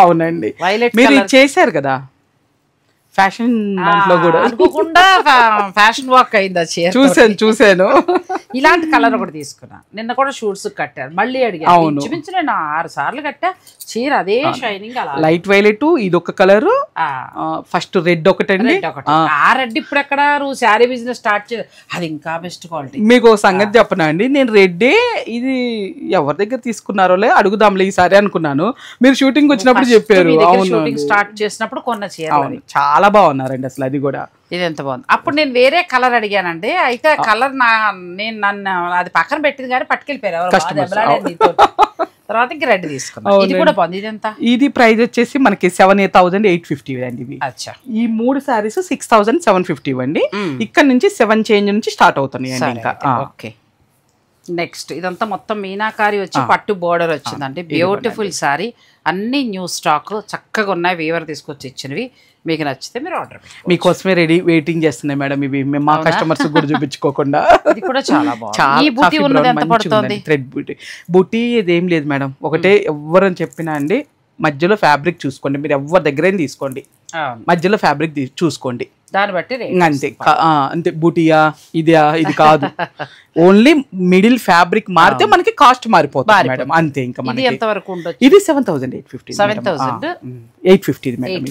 అవునండి, మీరు చేశారు కదా ఫ్యాషన్ దాంట్లో కూడా, అనుకోకుండా ఫ్యాషన్ వాక్ అయింది ఆ చీర. చూసాను. ఇలాంటి కలర్ ఒకటి తీసుకున్నా, నిన్న కూడా షూట్స్ కట్టాను, మళ్ళీ అడిగాను. ఇంచుమించు నేను 6 సార్లు కట్టా చీర, అదే షైనింగ్. అలా లైట్ వైలెట్, ఇది ఒక కలర్, ఫస్ట్ రెడ్ ఒకటండి. ఆ రెడ్ ఇప్పుడు ఎక్కడ నువ్వు శారీ బిజినెస్ స్టార్ట్ చేయ, అది ఇంకా బెస్ట్ క్వాలిటీ. మీకు సంగతి చెప్పనా అండి, నేను రెడ్డే ఇది ఎవరి దగ్గర తీసుకున్నారోలే అడుగుదాంలే ఈసారి అనుకున్నాను. మీరు షూటింగ్ వచ్చినప్పుడు చెప్పారు. షూటింగ్ స్టార్ట్ చేసినప్పుడు కొన్న చీర చాలా బాగున్నారండి అసలు. అది కూడా ఇది ఎంత బాగుంది. అప్పుడు నేను వేరే కలర్ అడిగానండి, అయితే కలర్ నన్ను అది పక్కన పెట్టింది కానీ పట్టుకెళ్ళిపోయారు. తర్వాత ఇంక రెడ్ తీసుకున్నాను. ఇది కూడా బాగుంది. ఇది ఎంత? ఇది ప్రైస్ వచ్చేసి మనకి 78,850 అండి. ఇవి ఈ 3 సారీస్ 6,750 అండి. ఇక్కడ నుంచి 7 చేంజ్ నుంచి స్టార్ట్ అవుతున్నాయి అండి. ఇంకా ఓకే, నెక్స్ట్ ఇదంతా మొత్తం మీనాకారి వచ్చి పట్టు బోర్డర్ వచ్చిందండి. బ్యూటిఫుల్ సారీ, అన్ని న్యూ స్టాక్ చక్కగా ఉన్నాయి. వీవర్ తీసుకొచ్చి ఇచ్చినవి. మీకు నచ్చితే మీరు ఆర్డర్ పెట్టుకోండి. మీకోసమే వెయిటింగ్ చేస్తున్నాయి మేడం. ఇవి మేము మా కస్టమర్స్ కూడా చూపించుకోకుండా. ఇది కూడా చాలా బాగుంది. ఈ బూటీ ఉన్నది ఎంత పడుతుంది? థ్రెడ్ బూటీ ఇదేం లేదు మేడం. ఒకటే ఎవరని చెప్పినా అండి, మధ్యలో ఫ్యాబ్రిక్ చూసుకోండి. మీరు ఎవరి దగ్గర తీసుకోండి, మధ్యలో ఫ్యాబ్రిక్ చూసుకోండి, దాన్ని బట్టి అంతే. అంతే బూటియా ఇదా ఇది కాదు. ఓన్లీ మిడిల్ ఫ్యాబ్రిక్ మారితే మనకి కాస్ట్ మారిపోతుంది మేడం, అంతే. ఇంకా మనకి ఎంతవరకు ఉండొచ్చు? ఇది 7,850. 7,850 మేడం.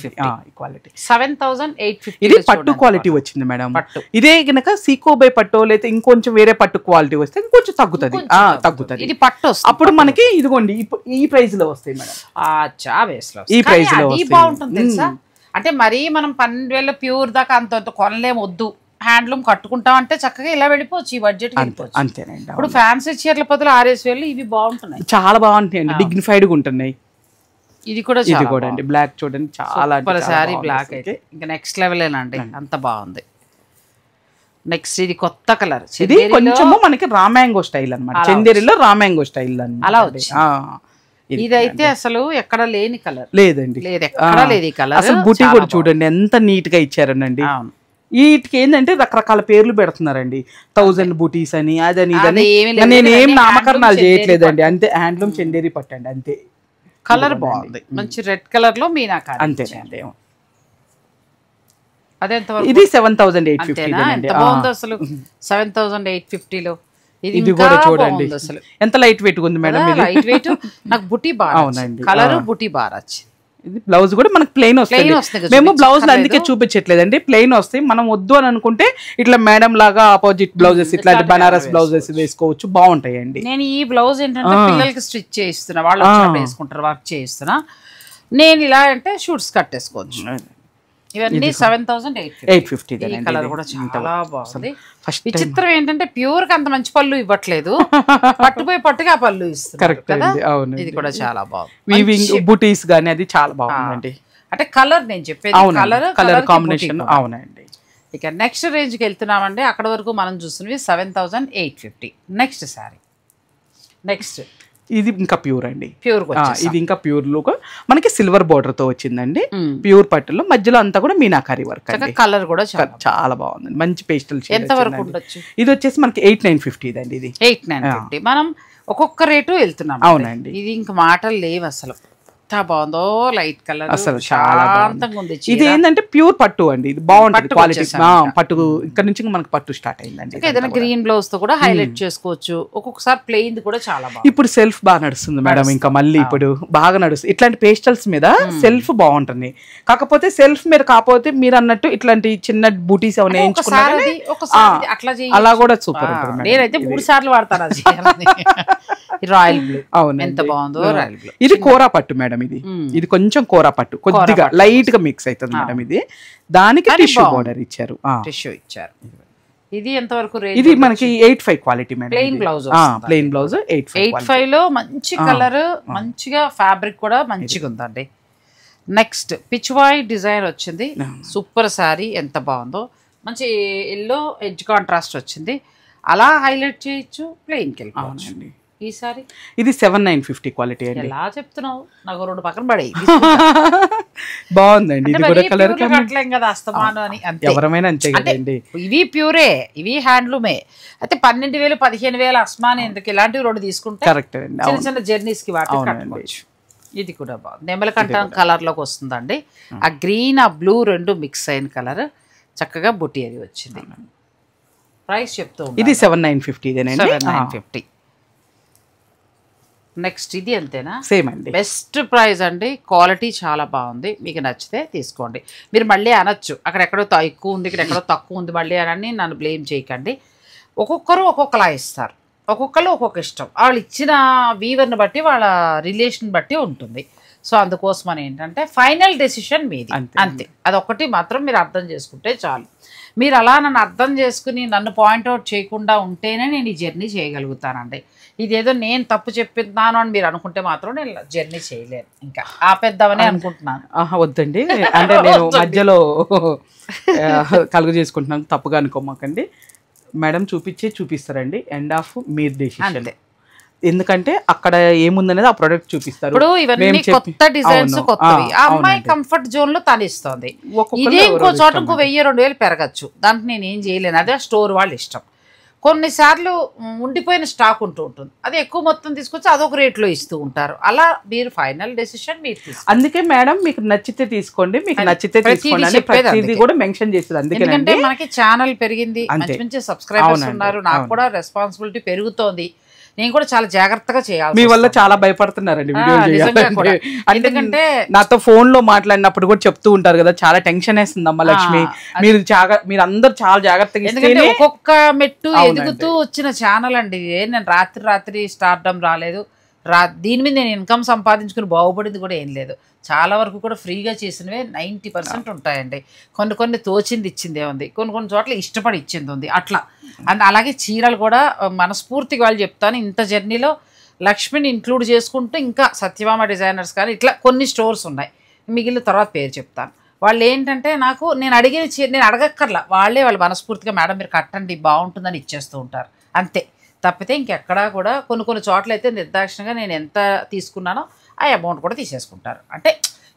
క్వాలిటీ 7,850. ఇది పట్టు క్వాలిటీ వచ్చింది మేడం. ఇదే గనక సీకోబై పట్టు లేదా ఇంకొంచెం వేరే పట్టు క్వాలిటీ వస్తే ఇంకొంచెం తగ్గుతుంది. ఇది పట్టు అప్పుడు మనకి ఇదిగోండి ఈ ప్రైస్ లో వస్తాయి మేడం. ఈ ప్రైస్ లో బాగుంటుంది తెలుసా. అంటే మరీ మనం 12,000 ప్యూర్ దాకా అంత కొనలేము, వద్దు. హ్యాండ్లూమ్ కట్టుకుంటాం అంటే చక్కగా ఇలా వెళ్ళిపోవచ్చు, ఈ బడ్జెట్ అంతేనండి. ఇప్పుడు ఫ్యాన్సీ చీరల బదులు 6,000 ఇవి బాగుంటున్నాయి, చాలా బాగుంటాయండి, డిగ్నిఫైడ్ గా ఉంటున్నాయి. ఇది కూడా అండి బ్లాక్ చూడండి, చాలా సారీ బ్లాక్ అయితే ఇంకా నెక్స్ట్ లెవెలేనండి, అంత బాగుంది. నెక్స్ట్ ఇది కొత్త కలర్, ఇది కొంచెము మనకి రామ్యాంగో స్టైల్ అన్నమాట. చందేరిలో రామ్యాంగో స్టైల్ అలా వచ్చింది. ఇదైతే అసలు ఎక్కడ లేని కలర్ లేదండి, లేదు ఎక్కడ లేదు ఈ కలర్. అసలు బుటీ కూడా చూడండి ఎంత నీట్ గా ఇచ్చారనండి. వీటికి ఏంటంటే రకరకాల పేర్లు పెడుతున్నారండి, 1000 బూటీస్ అని అదని ఇదని. నేనేం నామకరణాలు చేయట్లేదండి, అంతే. హ్యాండ్లూమ్ చందేరి పట్టండి అంతే. కలర్ బాగుంది, మంచి రెడ్ కలర్ లో మీనాకారి అంతేనండి. అదేంతవరకు? ఇది 7,850 బాగుంది అసలు. 7,850లో ఇది కూడా చూడండి ఎంత లైట్ వెయిట్ ఉంది మేడం. లైట్ వెయిట్, నాకు బుటీ బాగా కలర్, బుటీ బాగా వచ్చింది. ఇది బ్లౌజ్ కూడా మనకి ప్లెయిన్ వస్తుంది. మేము బ్లౌజ్ అందుకే చూపించట్లేదండి, ప్లెయిన్ వస్తాయి. మనం వద్దు అని అనుకుంటే ఇట్లా మేడం లాగా ఆపోజిట్ బ్లౌజెస్, ఇట్లాంటి బనారస్ బ్లౌజెస్ వేసుకోవచ్చు, బాగుంటాయండి. నేను ఈ బ్లౌజ్ ఏంటంటే పిల్లలకి స్టిచ్ చేయిస్తున్నా, వాళ్ళు వేసుకుంటారు, వర్క్ చేయిస్తున్నా. నేను ఇలా అంటే షూట్స్ కట్టేసుకోవచ్చు. ఇవన్నీ 7,850. ఈ కలర్ కూడా చాలా బాగుంది. విచిత్రం ఏంటంటే ప్యూర్ కి అంత మంచి పళ్ళు ఇవ్వట్లేదు, పట్టుపోయి పట్టుగా పళ్ళు ఇస్తారు కదా. ఇది కూడా చాలా బాగుంది. బూటీస్ గానీ అది చాలా బాగుందండి. అంటే కలర్ నేను చెప్పేది కలర్ కాంబినేషన్. అవునండి. ఇక నెక్స్ట్ రేంజ్ కి వెళ్తున్నామండి. అక్కడ వరకు మనం చూస్తున్నవి 7,850. నెక్స్ట్ సారీ, నెక్స్ట్ ఇది ఇంకా ప్యూర్ అండి, ప్యూర్. ఇది ఇంకా ప్యూర్ లో మనకి సిల్వర్ బోర్డర్ తో వచ్చిందండి. ప్యూర్ పట్టులో మధ్యలో అంతా కూడా మీనాకారి వర్క్. కలర్ కూడా చాలా బాగుందండి, మంచి పేస్టల్. ఎంత వరకు ఉండొచ్చు? ఇది వచ్చేసి మనకి 8,950 అండి. ఇది 8,950. మనం ఒక్కొక్క రేటు వెళ్తున్నాం. అవునండి. ఇది ఇంకా మాటలు లేవు అసలు, ఎంత బాగుందో. లైట్ కలర్ అసలు చాలా ఉంది. ఇది ఏంటంటే ప్యూర్ పట్టు అండి, ఇది బాగుంటుంది క్వాలిటీ. పట్టు ఇక్కడ నుంచి మనకి పట్టు స్టార్ట్ అయిందండి. ఏదైనా గ్రీన్ బ్లౌజ్ తో కూడా హైలైట్ చేసుకోవచ్చు. ఒక్కొక్కసారి ప్లెయిన్ కూడా చాలా బాగుంది. ఇప్పుడు సెల్ఫ్ బాగా నడుస్తుంది మేడం, ఇంకా మళ్ళీ ఇప్పుడు బాగా నడుస్తుంది. ఇట్లాంటి పేస్టల్స్ మీద సెల్ఫ్ బాగుంటుంది. కాకపోతే సెల్ఫ్ మీద కాకపోతే మీరు అన్నట్టు ఇట్లాంటి చిన్న బూటీస్ ఏమైనా వేయించుకున్నారని అలా కూడా సూపర్ ఉంటుంది. నేనైతే 3 సార్లు వాడతాను. రాయల్ బ్లూ, అవును, ఎంత బాగుందో రాయల్ బ్లూ. ఇది కోరా పట్టు మేడం. ఇది కొంచెం కోరా పట్టు, కొద్దిగా లైట్ గా మిక్స్ అవుతుంది మేడం. ఇది దానికి టిష్యూ బోర్డర్ ఇచ్చారు, టిష్యూ ఇచ్చారు. ఇది ఎంత వరకు రేంజ్? ఇది మనకి 8,500 quality madam. Plain blouse, plain blouse 8,500 లో మంచి కలర్, మంచిగా ఫ్యాబ్రిక్ కూడా మంచిగా ఉందండి. నెక్స్ట్ పిచ్వాయ్ డిజైన్ వచ్చింది, సూపర్ సారీ, ఎంత బాగుందో. మంచి ఎల్లో ఎడ్జ్ కాంట్రాస్ట్ వచ్చింది, అలా హైలైట్ చేయొచ్చు, ప్లెయిన్ కి వెళ్ళిపోవచ్చు. ఈ సారీ ఇది 7,950 క్వాలిటీ అండి. ఎలా చెప్తున్నావు? నాకు 2 పక్కన పడే. బాగుందండి. ఇది కూడా కలర్ కట్టలేం కదా అస్తమాను అని, ఎవరమైనా అంతే కదండి. ఇవి ప్యూరే, ఇవి హ్యాండ్లూమే. అయితే 12,000 15,000 అస్మాన్ ఎందుకు? ఇలాంటివి 2 తీసుకుంటే కరెక్ట్ అండి, చిన్న చిన్న జర్నీస్ కి వాటి కట్టుకోవచ్చు. ఇది కూడా బాగుంది, నెమలకంఠం కలర్ లోకి వస్తుందండి. ఆ గ్రీన్ ఆ బ్లూ 2 మిక్స్ అయిన కలర్, చక్కగా బుట్టి అది వచ్చింది. ప్రైస్ చెప్తూ ఇది 7,950. 7,950. నెక్స్ట్ ఇది అంతేనా? సేమ్ అండి, బెస్ట్ ప్రైస్ అండి. క్వాలిటీ చాలా బాగుంది, మీకు నచ్చితే తీసుకోండి. మీరు మళ్ళీ అనొచ్చు అక్కడెక్కడో ఎక్కువ ఉంది, ఇక్కడెక్కడో తక్కువ ఉంది మళ్ళీ అని నన్ను బ్లేమ్ చేయకండి. ఒక్కొక్కరు ఒక్కొక్కలా ఇస్తారు, ఒక్కొక్కరు ఒక్కొక్క ఇష్టం. వాళ్ళు ఇచ్చిన వీవర్ని బట్టి, వాళ్ళ రిలేషన్ బట్టి ఉంటుంది. సో అందుకోసం అని ఏంటంటే ఫైనల్ డెసిషన్ మీది, అంతే. అదొక్కటి మాత్రం మీరు అర్థం చేసుకుంటే చాలు. మీరు అలా నన్ను అర్థం చేసుకుని నన్ను పాయింట్అవుట్ చేయకుండా ఉంటేనే నేను ఈ జర్నీ చేయగలుగుతానండి. ఇదేదో నేను తప్పు చెప్పిస్తున్నాను అని మీరు అనుకుంటే మాత్రం నేను జర్నీ చేయలేను, ఇంకా ఆపేద్దామని అనుకుంటున్నాను. వద్దండి, అంటే నేను మధ్యలో కలుగు చేసుకుంటున్నాను, తప్పుగా అనుకోమాకండి. మేడం చూపిస్తారండి, ఎండ్ ఆఫ్ మీరు డెసిషన్. ఎందుకంటే అక్కడ ఏముందనేది ఆ ప్రొడక్ట్ చూపిస్తారు. ఇప్పుడు ఇవన్నీ కొత్త డిజైన్స్ కొత్తవి, ఆ అమ్మాయి కంఫర్ట్ జోన్ లో తను ఇస్తుంది. ఇదే ఇంకో చోట ఇంకో 1000-2000 పెరగచ్చు, దానికి నేను ఏం చేయలేను, అదే స్టోర్ వాళ్ళు ఇష్టం. కొన్నిసార్లు ఉండిపోయిన స్టాక్ ఉంటుంది, అది ఎక్కువ మొత్తం తీసుకొచ్చి అదొక రేట్లో ఇస్తూ ఉంటారు. అలా మీరు ఫైనల్ డెసిషన్ మీరు తీసుకోండి. అందుకే మేడం మీకు నచ్చితే తీసుకోండి, మీకు నచ్చితే తీసుకోండి, ప్రతిదీ కూడా మెన్షన్ చేస్తుంది. ఎందుకంటే మనకి ఛానల్ పెరిగింది, మంచి మంచి సబ్స్క్రైబర్స్ ఉన్నారు, నాకు కూడా రెస్పాన్సిబిలిటీ పెరుగుతోంది, నేను కూడా చాలా జాగ్రత్తగా చేయాలి. మీ వల్ల చాలా భయపడుతున్నారండి వీడియో. ఎందుకంటే నాతో ఫోన్ లో మాట్లాడినప్పుడు కూడా చెప్తూ ఉంటారు కదా, చాలా టెన్షన్ వేస్తుంది అమ్మ లక్ష్మి, మీరు అందరు చాలా జాగ్రత్తగా. ఎందుకంటే ఒక్కొక్క మెట్టు ఎదుగుతూ వచ్చిన ఛానల్ అండి. నేను రాత్రి స్టార్డమ్ రాలేదు, దీని మీద నేను ఇన్కమ్ సంపాదించుకుని బాగుపడింది కూడా ఏం లేదు. చాలా వరకు కూడా ఫ్రీగా చేసినవే 90% ఉంటాయండి. కొన్ని తోచింది ఇచ్చిందే ఉంది, కొన్ని చోట్ల ఇష్టపడి ఇచ్చింది ఉంది, అట్లా. అండ్ అలాగే చీరలు కూడా మనస్ఫూర్తిగా వాళ్ళు చెప్తాను, ఇంత జర్నీలో లక్ష్మిని ఇంక్లూడ్ చేసుకుంటూ ఇంకా సత్యభామ డిజైనర్స్ కానీ ఇట్లా కొన్ని స్టోర్స్ ఉన్నాయి, మిగిలిన తర్వాత పేరు చెప్తాను. వాళ్ళు ఏంటంటే నేను అడిగిన నేను అడగక్కర్లా, వాళ్ళు మనస్ఫూర్తిగా మేడం మీరు కట్టండి బాగుంటుందని ఇచ్చేస్తూ ఉంటారు అంతే. తప్పితే ఇంకెక్కడా కూడా కొన్ని చోట్ల అయితే నిర్దాక్షిణంగా నేను ఎంత తీసుకున్నానో ఆ అమౌంట్ కూడా తీసేసుకుంటారు. అంటే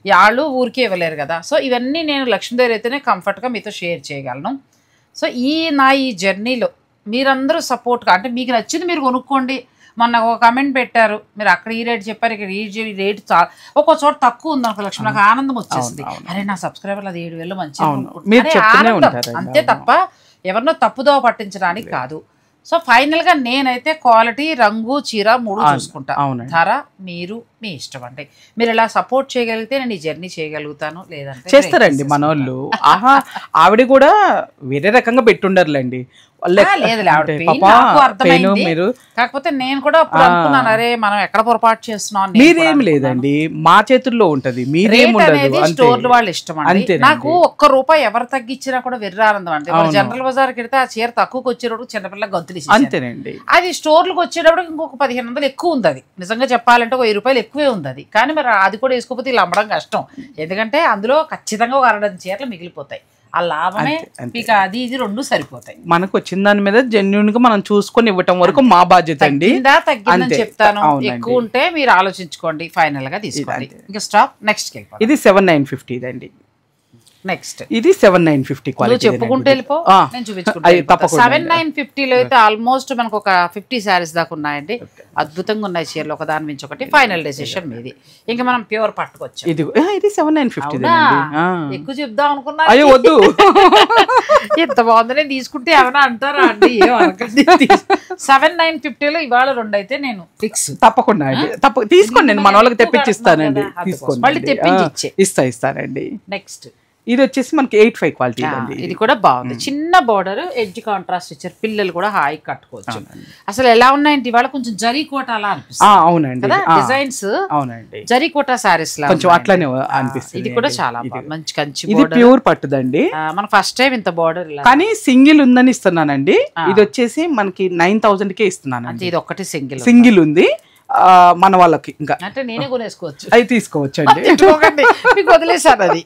వాళ్ళు ఊరికే ఇవ్వలేరు కదా. సో ఇవన్నీ నేను లక్ష్మీ దగ్గర అయితేనే కంఫర్ట్గా మీతో షేర్ చేయగలను. సో ఈ జర్నీలో మీరందరూ సపోర్ట్గా, అంటే మీకు నచ్చింది మీరు కొనుక్కోండి. మొన్న ఒక కమెంట్ పెట్టారు, మీరు అక్కడ ఈ రేట్ చెప్పారు, ఇక్కడ ఈ రేట్ చాలా ఒక్కో చోట తక్కువ ఉంది అనుకో లక్ష్మి, నాకు ఆనందం వచ్చేసింది. అరే నా సబ్స్క్రైబర్లు అది 7000 మంచిగా, అంతే తప్ప ఎవరినో తప్పుదోవ పట్టించడానికి కాదు. సో ఫైనల్గా నేనైతే క్వాలిటీ, రంగు, చీర 3 చూసుకుంటా. ధర మీరు మీ ఇష్టం అండి. మీరు ఇలా సపోర్ట్ చేయగలిగితే నేను ఈ జర్నీ చేయగలుగుతాను, లేదంటే చేస్తారండి మన వాళ్ళు. ఆవిడ కూడా వేరే రకంగా పెట్టుండర్లేండి. కాకపోతే నేను కూడా అనుకున్నాను, అరే మనం ఎక్కడ పొరపాటు చేస్తున్నాం. మీరేం లేదండి, మా చేతుల్లో ఉంటది, మీరేముండదు, స్టోర్లు వాళ్ళు ఇష్టం అండి. నాకు ₹1 ఎవరు తగ్గించినా కూడా వెర్రానందం అండి. జనరల్ బజార్కి వెళ్తే ఆ చీర తక్కువకి వచ్చేటప్పుడు చిన్నపిల్లకి గొంతులు అంతేనండి. అది స్టోర్లకు వచ్చేటప్పుడు ఇంకొక 1500 ఎక్కువ ఉంది. అది నిజంగా చెప్పాలంటే ఒక ₹1000 ఎక్కువే ఉంది అది. కానీ మరి అది కూడా వేసుకోకపోతే ఇలా అమ్మడం కష్టం, ఎందుకంటే అందులో ఖచ్చితంగా ఒక 6 చీరలు మిగిలిపోతాయి. ఆ లాభమే మీకు అది ఇది 2 సరిపోతాయి. మనకు వచ్చిన దాని మీద జెన్యూన్ గా మనం చూసుకొని ఇవ్వటం వరకు మా బాధ్యత అండి. తగ్గిందని చెప్తాను, ఎక్కువ ఉంటే మీరు ఆలోచించుకోండి, ఫైనల్ గా తీసుకోండి. ఇంకా స్టాప్. నెక్స్ట్ ఇది 7950 అండి. నెక్స్ట్ ఇది 7950 క్వాలిటీ. చెప్పుకుంటే వెళ్ళిపో, నేను చూపించుకుంటా. 7950లో అయితే ఆల్మోస్ట్ మనకు ఒక 50 శారీస్ దాకా ఉన్నాయండి. అద్భుతంగా ఉన్నాయి చీరలు, ఒక దాని మించి ఒకటి. ఫైనల్ డెసిషన్ మీది. ఇంకా మనం ప్యూర్ పట్టుకొచ్చాం. ఇది 7950 ఎక్కువ చెప్దాం అనుకున్నా, అయ్యో వద్దు, ఎంత బాగుందని తీసుకుంటే ఏమైనా అంటారా అండి? 7950లో ఇవాళ 2 అయితే నేను ఫిక్స్. తప్పకుండా తీసుకోండి, నేను మన వాళ్ళకి తెప్పించిస్తానండి. తీసుకోండి, మళ్ళీ తెప్పించి ఇస్తానండి. నెక్స్ట్ ఇది వచ్చేసి మనకి 85 క్వాలిటీ అండి. ఇది కూడా బాగుంది, చిన్న బార్డర్, ఎడ్జ్ కాంట్రాస్ట్ ఇచ్చారు, పిల్లలు కూడా హాయి కట్టుకోవచ్చు. అసలు ఎలా ఉన్నాయంటే ఇవాళ కొంచెం జరీ కోట అలా అనిపిస్తుంది. అవునండి, డిజైన్స్ అవునండి, జరీ కోట సారీస్ లా కొంచెం అట్లానే అనిపిస్తుంది. ఇది కూడా చాలా బాగుంది, మంచి కంచి. ఇది ప్యూర్ పట్టుదండి. మన ఫస్ట్ టైం ఇంత బార్డర్, కానీ సింగిల్ ఉందని ఇస్తున్నానండి. ఇది వచ్చేసి మనకి 9000కే ఇస్తున్నాను. ఇది ఒక్కటి సింగిల్ ఉంది మన వాళ్ళకి. ఇంకా అంటే నేనే కొనేసుకోవచ్చు, అది తీసుకోవచ్చు అండి, మీకు వదిలేసాను. అది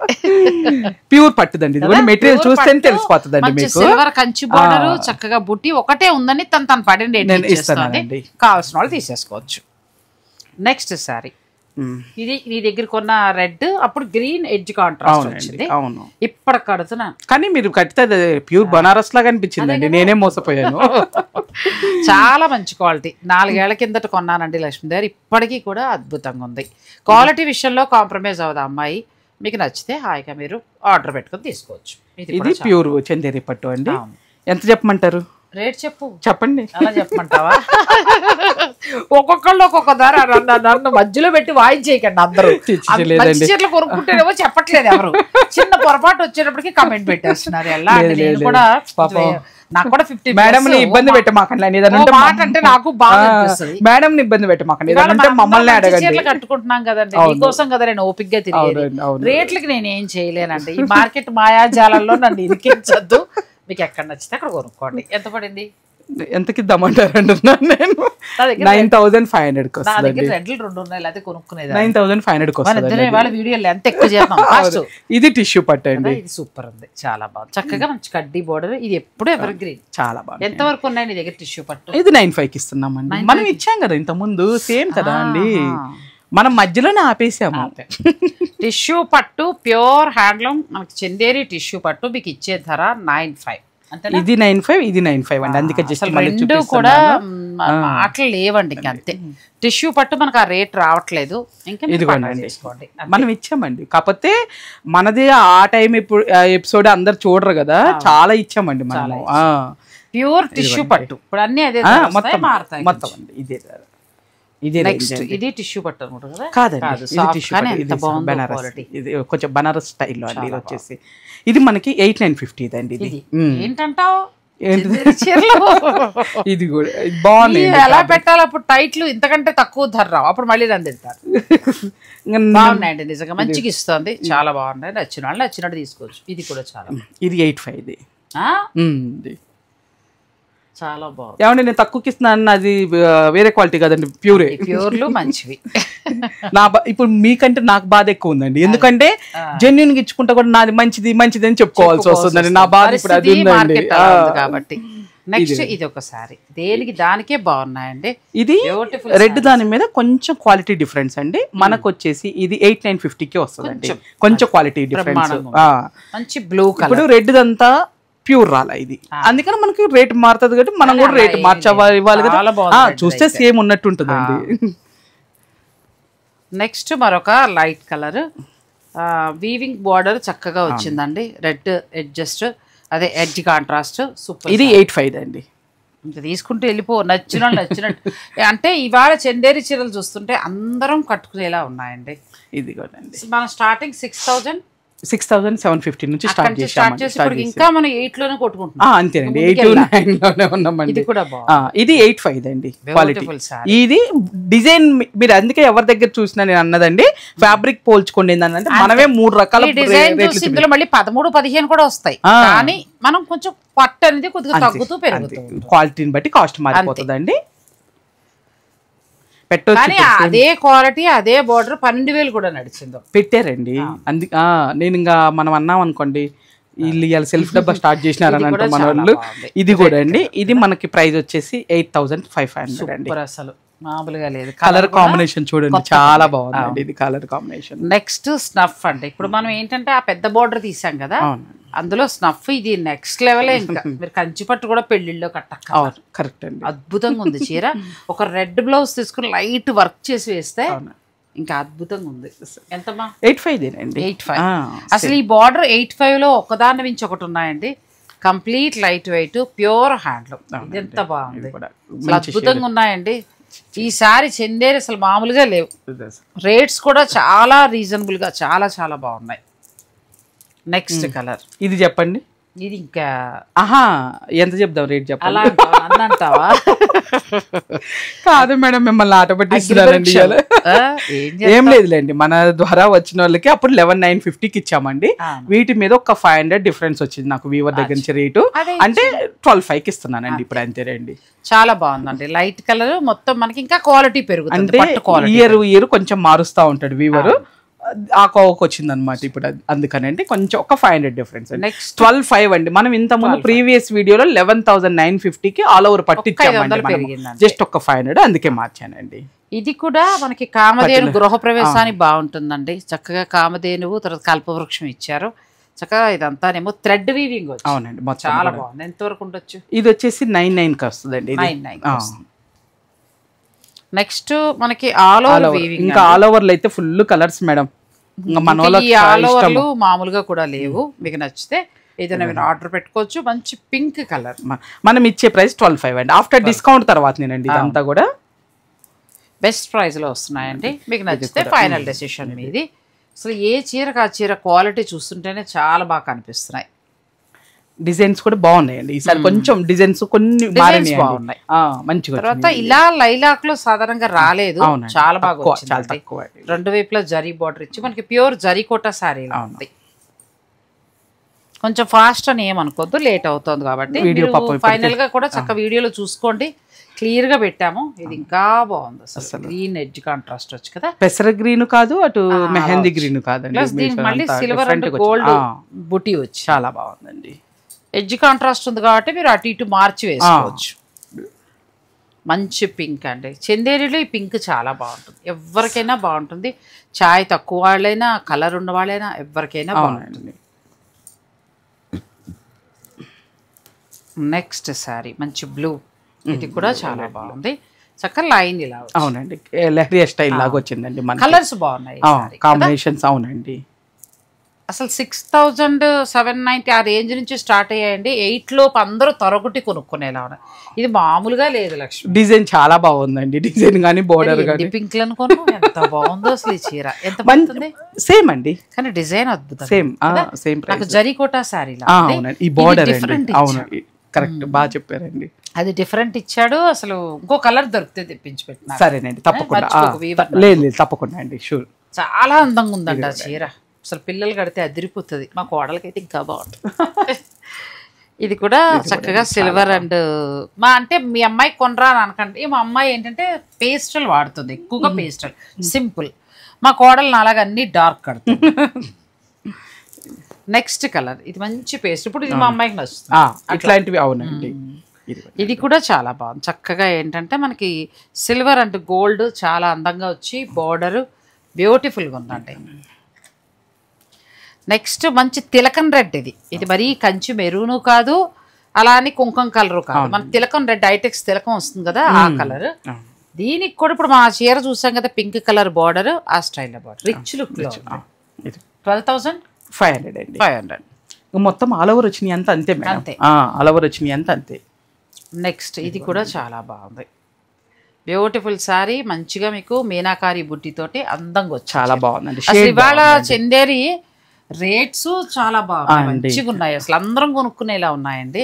ప్యూర్ పట్టుదండి. ఇది మెటీరియల్ చూస్తే తెలిసిపోతుందండి మీకు. సిల్వర్ కంచి బార్డర్, చక్కగా బుట్టి ఒకటే ఉందని తను పడిన కావాల్సిన వాళ్ళు తీసేసుకోవచ్చు. నెక్స్ట్ సారీ, ఇది నీ దగ్గర కొన్న రెడ్, అప్పుడు గ్రీన్ ఎడ్జ్ కాంట్రాస్ట్ వచ్చింది. అవును, ఇప్పుడు కడుతున్నాను, కానీ మీరు కడితే ప్యూర్ బనారస్ లాగా అనిపించిందండి, నేనే మోసపోయాను. చాలా మంచి క్వాలిటీ. 4 ఏళ్ల కిందట కొన్నానండి లక్ష్మి దగ్గర, ఇప్పటికీ కూడా అద్భుతంగా ఉంది. క్వాలిటీ విషయంలో కాంప్రమైజ్ అవ్వదు అమ్మాయి. మీకు నచ్చితే హాయిగా మీరు ఆర్డర్ పెట్టుకొని తీసుకోవచ్చు. ఇది ప్యూర్ చందేరి పట్టు అండి. ఎంత చెప్పమంటారు? రేట్ చెప్పండి. అలా చెప్పమంటావా? ఒక్కొక్కళ్ళు ఒక్కొక్క ధర. నన్ను మధ్యలో పెట్టి వాయించేయకండి అందరూ. చీరలు కొనుక్కుంటేనేమో చెప్పట్లేదు ఎవరు, చిన్న పొరపాటు వచ్చేటప్పటికి కమెంట్ పెట్టేస్తున్నారు. ఎలా నేను కూడా నాకు కూడా 50 మేడం ఇబ్బంది పెట్టమాకండి, మాట అంటే నాకు బాగా అనిపిస్తుంది. మేడం ఇబ్బంది పెట్టమాకండి, మమ్మల్ని అడగండి. చీరలు కట్టుకుంటున్నాం కదండి, మీకోసం కదా నేను ఓపిక్గా తిరిగేది. రేట్లకి నేను ఏం చేయలేనండి. ఈ మార్కెట్ మాయాజాలంలో నన్ను ఇరికించద్దు. మీకు ఎక్కడ నచ్చితే అక్కడ కొనుక్కోండి. ఎంత పడింది? ఎంతకి ఇద్దామంటారు అంటున్నాను నేను. 9500కి వస్తుంది. రెడ్లు 2 ఉన్నాయి, లేకపోతే కొనుక్కునేది 9500కి వస్తుంది. వాళ్ళ వీడియోలు ఎంత ఎక్కువ చేద్దాం. ఇది టిష్యూ పట్టు అండి. ఇది సూపర్ ఉంది, చాలా బాగుంది, చక్కగా మంచి కడ్డీ బోర్డర్. ఇది ఎప్పుడు ఎవర్ గ్రీన్, చాలా బాగుంది. ఎంత వరకు ఉన్నాయి నీ దగ్గర టిష్యూ పట్టు? ఇది 95కి ఇస్తున్నామండి. మనం ఇచ్చాం కదా ఇంత ముందు, సేమ్ కదా అండి, మనం మధ్యలోనే ఆపేసాము. టిష్యూ పట్టు ప్యూర్ హ్యాండ్లూమ్ మనకి చందేరి టిష్యూ పట్టు మీకు ఇచ్చే ధర 95. ఇది 95, ఇది 95 అండి. అందుకే జస్ట్ రెండు కూడా మాటలు లేవండి, ఇంకా అంతే. టిష్యూ పట్టు మనకు ఆ రేట్ రావట్లేదు, ఇంకా తీసుకోండి. మనం ఇచ్చామండి, కాకపోతే మనది ఆ టైం ఇప్పుడు ఎపిసోడ్ అందరు చూడరు కదా, చాలా ఇచ్చామండి మనము. ప్యూర్ టిష్యూ పట్టు ఇప్పుడు అన్ని అదే మారుతాయి మొత్తం అండి. ఇదే నెక్స్ట్ ఇది టిష్యూ పట్టు అనుకుంటా కదా? కాదండి, ఇది కొంచెం బనారస్ స్టైల్లో అండి. ఇది వచ్చేసి ఇది మనకి 8950 అండి. ఇది ఏంటంటావు? ఇది కూడా బాగుంది. ఎలా పెట్టాలి అప్పుడు టైట్లు ఇంతకంటే తక్కువ ధర రావు, అప్పుడు మళ్ళీ నన్ను తింటారు. బాగున్నాయండి, నిజంగా మంచిగా ఇస్తుంది, చాలా బాగున్నాయి. నచ్చిన వాళ్ళు నచ్చినట్టు తీసుకోవచ్చు. ఇది కూడా చాలా, ఇది 85 ఇది చాలా బాగుంది. ఏమంటే నేను తక్కువకి ఇస్తున్నాను, అది వేరే క్వాలిటీ కదండి, ప్యూర్లు మంచివి. ఇప్పుడు మీకంటే నాకు బాధ ఎక్కువ ఉందండి, ఎందుకంటే జెన్యున్ గా ఇచ్చుకుంటా కూడా నాది మంచిది మంచిది అని చెప్పుకోవాల్సి వస్తుందండి. నా బాధ ఇప్పుడు అది ఉందండి కాబట్టి. నెక్స్ట్ ఇది ఒకసారి దేనికి దానికే బాగున్నాయండి. ఇది రెడ్ దాని మీద కొంచెం క్వాలిటీ డిఫరెన్స్ అండి. మనకు వచ్చేసి ఇది 8950కి వస్తుందండి, కొంచెం క్వాలిటీ డిఫరెన్స్. మంచి బ్లూ కలర్. ఇప్పుడు రెడ్ దంతా ప్యూర్ రాలా ఇది, అందుకని మనకి రేట్ మారుతుంది కాబట్టి మనం కూడా రేట్ మార్చవాలి కదా. చూస్తే సేమ్ ఉన్నట్టు ఉంటుందండి. నెక్స్ట్ మరొక లైట్ కలర్ వీవింగ్ బార్డర్ చక్కగా వచ్చిందండి. రెడ్ అడ్జస్ట్ అదే ఎడ్జ్ కాంట్రాస్ట్ సూపర్. ఇది 85 అండి. ఇంకా తీసుకుంటూ వెళ్ళిపో, నచ్చినట్టు. అంటే ఇవాళ చందేరి చీరలు చూస్తుంటే అందరం కట్టుకునేలా ఉన్నాయండి. ఇది కూడా అండి, మనం స్టార్టింగ్ 6750 నుంచి స్టార్ట్ చేసామండి. ఇంకా మనం 8 లోనే కొట్టుకుంటున్నాం. అంతేనండి, 8 9 లోనే ఉన్నామండి. ఇది కూడా బాగుంది. ఇది 85 అండి క్వాలిటీ. ఇది డిజైన్ మీరు అందుకే ఎవరి దగ్గర చూసినా నేను అన్నదండి, ఫ్యాబ్రిక్ పోల్చుకోండి అంటే మనమే 3 రకాల డిజైన్స్ ఇందులో మళ్ళీ 13, 15 కూడా వస్తాయి. కానీ మనం కొంచెం పట్టు అనేది కొద్దిగా తగ్గుతూ పెరుగుతుంది, క్వాలిటీని బట్టి కాస్ట్ మారిపోతుందండి. కానీ అదే క్వాలిటీ అదే బోర్డర్ 12,000 కూడా నడిచిందో పెట్టారండి. నేను ఇంకా మనం అన్నాం అనుకోండి, వీళ్ళు ఇవాళ సెల్ఫ్ డబ్బా స్టార్ట్ చేసినారని అంటే మన వాళ్ళు. ఇది కూడా అండి, ఇది మనకి ప్రైస్ వచ్చేసి 8500 అండి. అసలు మామూలుగా లేదు. కలర్ కాంబినేషన్ చూడండి, చాలా బాగుంది ఇది కలర్ కాంబినేషన్. నెక్స్ట్ స్నఫ్ అండి. ఇప్పుడు మనం ఏంటంటే ఆ పెద్ద బోర్డర్ తీసాం కదా, అందులో స్నఫ్ ఇది నెక్స్ట్ లెవెలే. ఇంకా మీరు కంచి పట్టు కూడా పెళ్లిళ్ళలో కట్టక్క. కరెక్ట్ అండి, అద్భుతంగా ఉంది చీర. ఒక రెడ్ బ్లౌజ్ తీసుకుని లైట్ వర్క్ చేసి వేస్తే ఇంకా అద్భుతంగా ఉంది. ఎంతమా? 85 అండి. 85. అసలు ఈ బార్డర్ 85 లో ఒకదాని మించి ఒకటి ఉన్నాయండి. Complete light weight pure handloom. ఇది ఎంత బాగుంది, అద్భుతంగా ఉన్నాయండి. ఈసారి చందేరి అసలు మామూలుగా లేవు, రేట్స్ కూడా చాలా రీజనబుల్ గా చాలా చాలా బాగున్నాయి. నెక్స్ట్ కలర్ ఇది చెప్పండి. ఇది ఇంకా ఎంత చెప్దాం రేట్ చెప్పాలి? అలా అంటావా? కాదు మేడం, మిమ్మల్ని ఆట పట్టిస్తున్నారండి. ఏం లేదులేండి, మన ద్వారా వచ్చిన వాళ్ళకి అప్పుడు 11,950కి ఇచ్చామండి. వీటి మీద ఒక 500 డిఫరెన్స్ వచ్చింది నాకు వీవర్ దగ్గర నుంచి రేటు, అంటే 12,500కి ఇస్తున్నానండి ఇప్పుడు. అంతేనండి, చాలా బాగుందండి. లైట్ కలర్ మొత్తం మనకి ఇంకా క్వాలిటీ పెరుగుతుంది. అంటే ఇయర్ కొంచెం మారుస్తూ ఉంటాడు వీవరు. ఆ కోవకు వచ్చింది అనమాట ఇప్పుడు, అందుకనండి కొంచెం ఒక 500 డిఫరెన్స్. 12,500 అండి. మనం ఇంత ముందు ప్రీవియస్ వీడియోలో 11,950కి ఆల్ ఓవర్ పట్టించామండి, జస్ట్ ఒక 500 అందుకే మార్చానండి. ఇది కూడా మనకి కామధేను గృహ ప్రవేశానికి బాగుంటుందండి. చక్కగా కామధేనువు తర్వాత కల్పవృక్షం ఇచ్చారు. చక్కగా ఇదంతానేమో థ్రెడ్ వీవింగ్. అవునండి, చాలా బాగుంది. ఎంతవరకు ఉండొచ్చు? ఇది వచ్చేసి 99కి వస్తుందండి. 99. నెక్స్ట్ మనకి ఆల్ ఓవర్ వీవింగ్. ఇంకా ఆల్ ఓవర్ లో అయితే ఫుల్ కలర్స్ మేడం. ఆల్ ఓవర్లు మామూలుగా కూడా లేవు. మీకు నచ్చితే ఏదైనా మీరు ఆర్డర్ పెట్టుకోవచ్చు. మంచి పింక్ కలర్. మనం ఇచ్చే ప్రైస్ 12,500 అండి, ఆఫ్టర్ డిస్కౌంట్ తర్వాత నేనండి. ఇదంతా కూడా బెస్ట్ ప్రైస్ లో వస్తున్నాయండి. మీకు నచ్చితే ఫైనల్ డెసిషన్ మీది. అసలు ఏ చీరకు ఆ చీర క్వాలిటీ చూస్తుంటేనే చాలా బాగా కనిపిస్తున్నాయి. డిజైన్స్ కూడా బాగున్నాయండి ఈసారి. కొంచెం డిజైన్స్ కొన్ని బాగున్నాయి, మంచిగా. తర్వాత ఇలా లైలాక్ లో సాధారణంగా రాలేదు, చాలా బాగా చాలా తక్కువ. రెండు వైపులా జరీ బార్డర్ ఇచ్చి మనకి ప్యూర్ జరీ కోటా సారీ ఉంది. కొంచెం ఫాస్ట్ అని ఏమనుకోవద్దు, లేట్ అవుతుంది కాబట్టి ఫైనల్ గా కూడా చక్క వీడియోలో చూసుకోండి, క్లియర్ గా పెట్టాము. ఇది ఇంకా బాగుంది అసలు, గ్రీన్ ఎడ్జ్ కాంట్రాస్ట్ వచ్చి కదా, పెసర గ్రీన్ కాదు, అటు మెహందీ గ్రీన్ కాదండి, ప్లస్ దీనికి మళ్ళీ సిల్వర్ అండ్ గోల్డ్ బుటీ వచ్చి చాలా బాగుందండి. ఎడ్జ్ కాంట్రాస్ట్ ఉంది కాబట్టి మీరు అటు ఇటు మార్చి వేసుకోవచ్చు. మంచి పింక్ అండి, చందేరిలో ఈ పింక్ చాలా బాగుంటుంది, ఎవరికైనా బాగుంటుంది. చాయ్ తక్కువ వాళ్ళైనా, కలర్ ఉన్న వాళ్ళైనా ఎవరికైనా బాగుంటుంది. నెక్స్ట్ శారీ మంచి బ్లూ, ఇది కూడా చాలా బాగుంది, చక్కగా లైన్ ఇలా. అవునండి, లెహరియా స్టైల్ లాగా వచ్చిందండి, కలర్స్ బాగున్నాయి, కాంబినేషన్స్. అవునండి, అసలు 6,790 ఆ రేంజ్ నుంచి స్టార్ట్ అయ్యాయండి. 8 లోపు అందరూ తరొకటి కొనుక్కునేలా ఉన్నాయి. ఇది మామూలుగా లేదు లక్ష్మి. డిజైన్ చాలా బాగుందండి, డిజైన్ కానీ బోర్డర్ కానీ. పింక్ లను కొను, ఎంత బాగుందో అసలు ఈ చీర. ఎంత బాగుంది, సేమ్ అండి, కానీ డిజైన్ అద్భుతం. సేమ్ నాకు జరీకోటా శారీ ఈ బోర్డర్. అవును, కరెక్ట్, బాగా చెప్పారండి. అది డిఫరెంట్ ఇచ్చాడు. అసలు ఇంకో కలర్ దొరికితే తెప్పించి పెట్టినా. సరేనండి, తప్పకుండా. లేదు తప్పకుండా అండి, షూర్. చాలా అందంగా ఉందండి ఆ చీర, అసలు పిల్లలు కడితే అదిరిపోతుంది. మా కోడలకైతే ఇంకా బాగుంటుంది. ఇది కూడా చక్కగా సిల్వర్ అండ్ అంటే మీ అమ్మాయి కొనరా అని అనకండి, మా అమ్మాయి ఏంటంటే పేస్టల్ వాడుతుంది ఎక్కువగా, పేస్టల్ సింపుల్. మా కోడలు అలాగా అన్ని డార్క్ కడుతుంది. నెక్స్ట్ కలర్ ఇది మంచి పేస్ట్, ఇప్పుడు ఇది మా అమ్మాయికి నచ్చుతుంది అట్లాంటివి. అవునండి, ఇది కూడా చాలా బాగుంది. చక్కగా ఏంటంటే మనకి సిల్వర్ అండ్ గోల్డ్ చాలా అందంగా వచ్చి బోర్డర్ బ్యూటిఫుల్గా ఉందండి. నెక్స్ట్ మంచి తిలకం రెడ్, ఇది మరీ కంచి మెరూను కాదు, అలా అని కుంకుమ కలరు కాదు, మన తిలకం రెడ్, ఐటెక్స్ తిలకం వస్తుంది కదా ఆ కలర్. దీనికి కూడా ఇప్పుడు మా చీర చూసాం కదా, పింక్ కలర్ బార్డర్, ఆ స్టైల్లో బార్డర్, రిచ్ లుక్ లో 12,500 మొత్తం ఆల్ ఓవర్ వచ్చినాయి అంత అంతే మేడం, ఆల్ ఓవర్ వచ్చినాయి అంత అంతే. నెక్స్ట్ ఇది కూడా చాలా బాగుంది, బ్యూటిఫుల్ సారీ, మంచిగా మీకు మీనాకారి బుట్టితోటి అందంగా వచ్చి చాలా బాగుందండి. ఇవాళ చందేరి రేట్స్ చాలా బాగున్నాయి, మంచిగా ఉన్నాయి, అసలు అందరం కొనుక్కునేలా ఉన్నాయండి.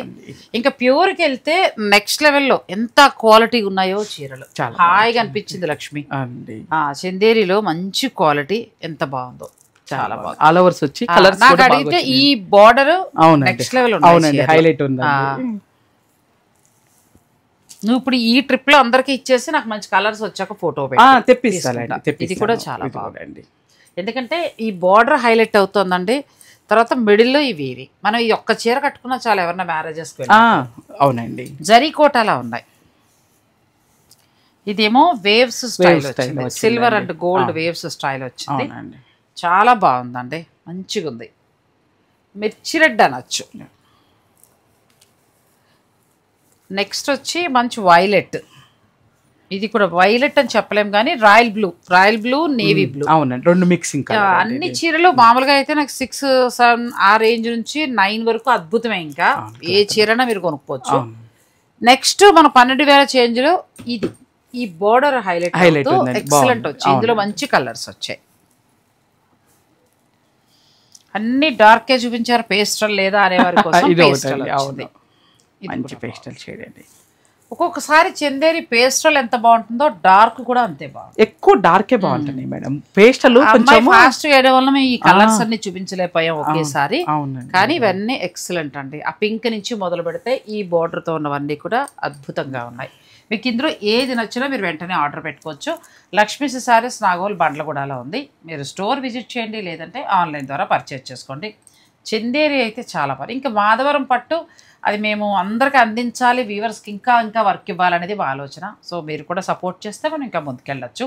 ఇంకా ప్యూర్కి వెళ్తే నెక్స్ట్ లెవెల్లో ఎంత క్వాలిటీ ఉన్నాయో చీరలు, హాయిగా అనిపించింది లక్ష్మి. చందేరిలో మంచి క్వాలిటీ, ఎంత బాగుందో, చాలా బాగుంది. ఆల్ ఓవర్స్ వచ్చి కలర్స్ నాకు అడిగితే ఈ బార్డర్ నెక్స్ట్ లెవెల్ ఉంది, హైలైట్ ఉంది. నువ్వు ఇప్పుడు ఈ ట్రిప్ లో అందరికి ఇచ్చేసి నాకు మంచి కలర్స్ వచ్చాక ఫోటో తెప్పిస్తాను. ఇది కూడా చాలా బాగుంది, ఎందుకంటే ఈ బార్డర్ హైలైట్ అవుతుందండి. తర్వాత మిడిల్లో ఇవి మనం ఈ ఒక్క చీర కట్టుకున్నా చాలా, ఎవరన్నా మ్యారేజెస్. అవునండి, జరీకోటాలా ఉన్నాయి. ఇదేమో వేవ్స్ స్టైల్ వచ్చింది, silver and gold waves style వచ్చింది, చాలా బాగుందండి, మంచిగా ఉంది. మిర్చి రెడ్ అనొచ్చు. నెక్స్ట్ వచ్చి మంచి వైలెట్, ఇది కూడా వైలెట్ అని చెప్పలేం కానీ రాయల్ బ్లూ నేవీ బ్లూ. అవునండి, రెండు మిక్సింగ్. అన్ని చీరలు మామూలుగా అయితే నాకు 6, 7 ఆ రేంజ్ నుంచి 9 వరకు అద్భుతమే, ఇంకా ఏ చీరనా మీరు కొనుక్కోవచ్చు. నెక్స్ట్ మన 12,000 చేంజ్ లో ఇది ఈ బోర్డర్ హైలైట్ ఎక్సలెంట్ వచ్చి, ఇందులో మంచి కలర్స్ వచ్చాయి. అన్ని డార్కే చూపించారు, పేస్టల్ లేదా అనేవారి కోసం పేస్టల్ వచ్చింది. మంచి పేస్టల్ షేడ్ అండి. ఒక్కొక్కసారి చందేరి పేస్టల్ ఎంత బాగుంటుందో డార్క్ కూడా అంతే బాగుంటుంది, ఎక్కువ డార్కే బాగుంటుంది మేడం. పేస్టల్ కొంచెం ఫాస్ట్ చేయడం వల్ల మేము ఈ కలర్స్ అన్ని చూపించలేకపోయాం ఒకేసారి, కానీ ఇవన్నీ ఎక్సలెంట్ అండి. ఆ పింక్ నుంచి మొదలు పెడితే ఈ బోర్డర్ తో ఉన్నవన్నీ కూడా అద్భుతంగా ఉన్నాయి. మీకు ఇందులో ఏది నచ్చినా మీరు వెంటనే ఆర్డర్ పెట్టుకోవచ్చు. లక్ష్మీ సారీస్ నాగోల్ బండ్లగూడలో ఉంది, మీరు స్టోర్ విజిట్ చేయండి, లేదంటే ఆన్లైన్ ద్వారా పర్చేజ్ చేసుకోండి. చందేరి అయితే చాలా బాగుంది. ఇంకా మాధవరం పట్టు అది మేము అందరికీ అందించాలి, వ్యూవర్స్కి ఇంకా వర్క్ ఇవ్వాలనేది మా ఆలోచన. సో మీరు కూడా సపోర్ట్ చేస్తే మనం ఇంకా ముందుకెళ్ళచ్చు.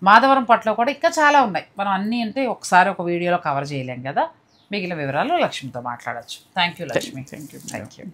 మాధవరం పట్టులో కూడా ఇంకా చాలా ఉన్నాయి, మనం అన్నీ అంటే ఒకసారి ఒక వీడియోలో కవర్ చేయలేం కదా. మిగిలిన వివరాలు లక్ష్మితో మాట్లాడచ్చు. Thank you Lakshmi. Thank you.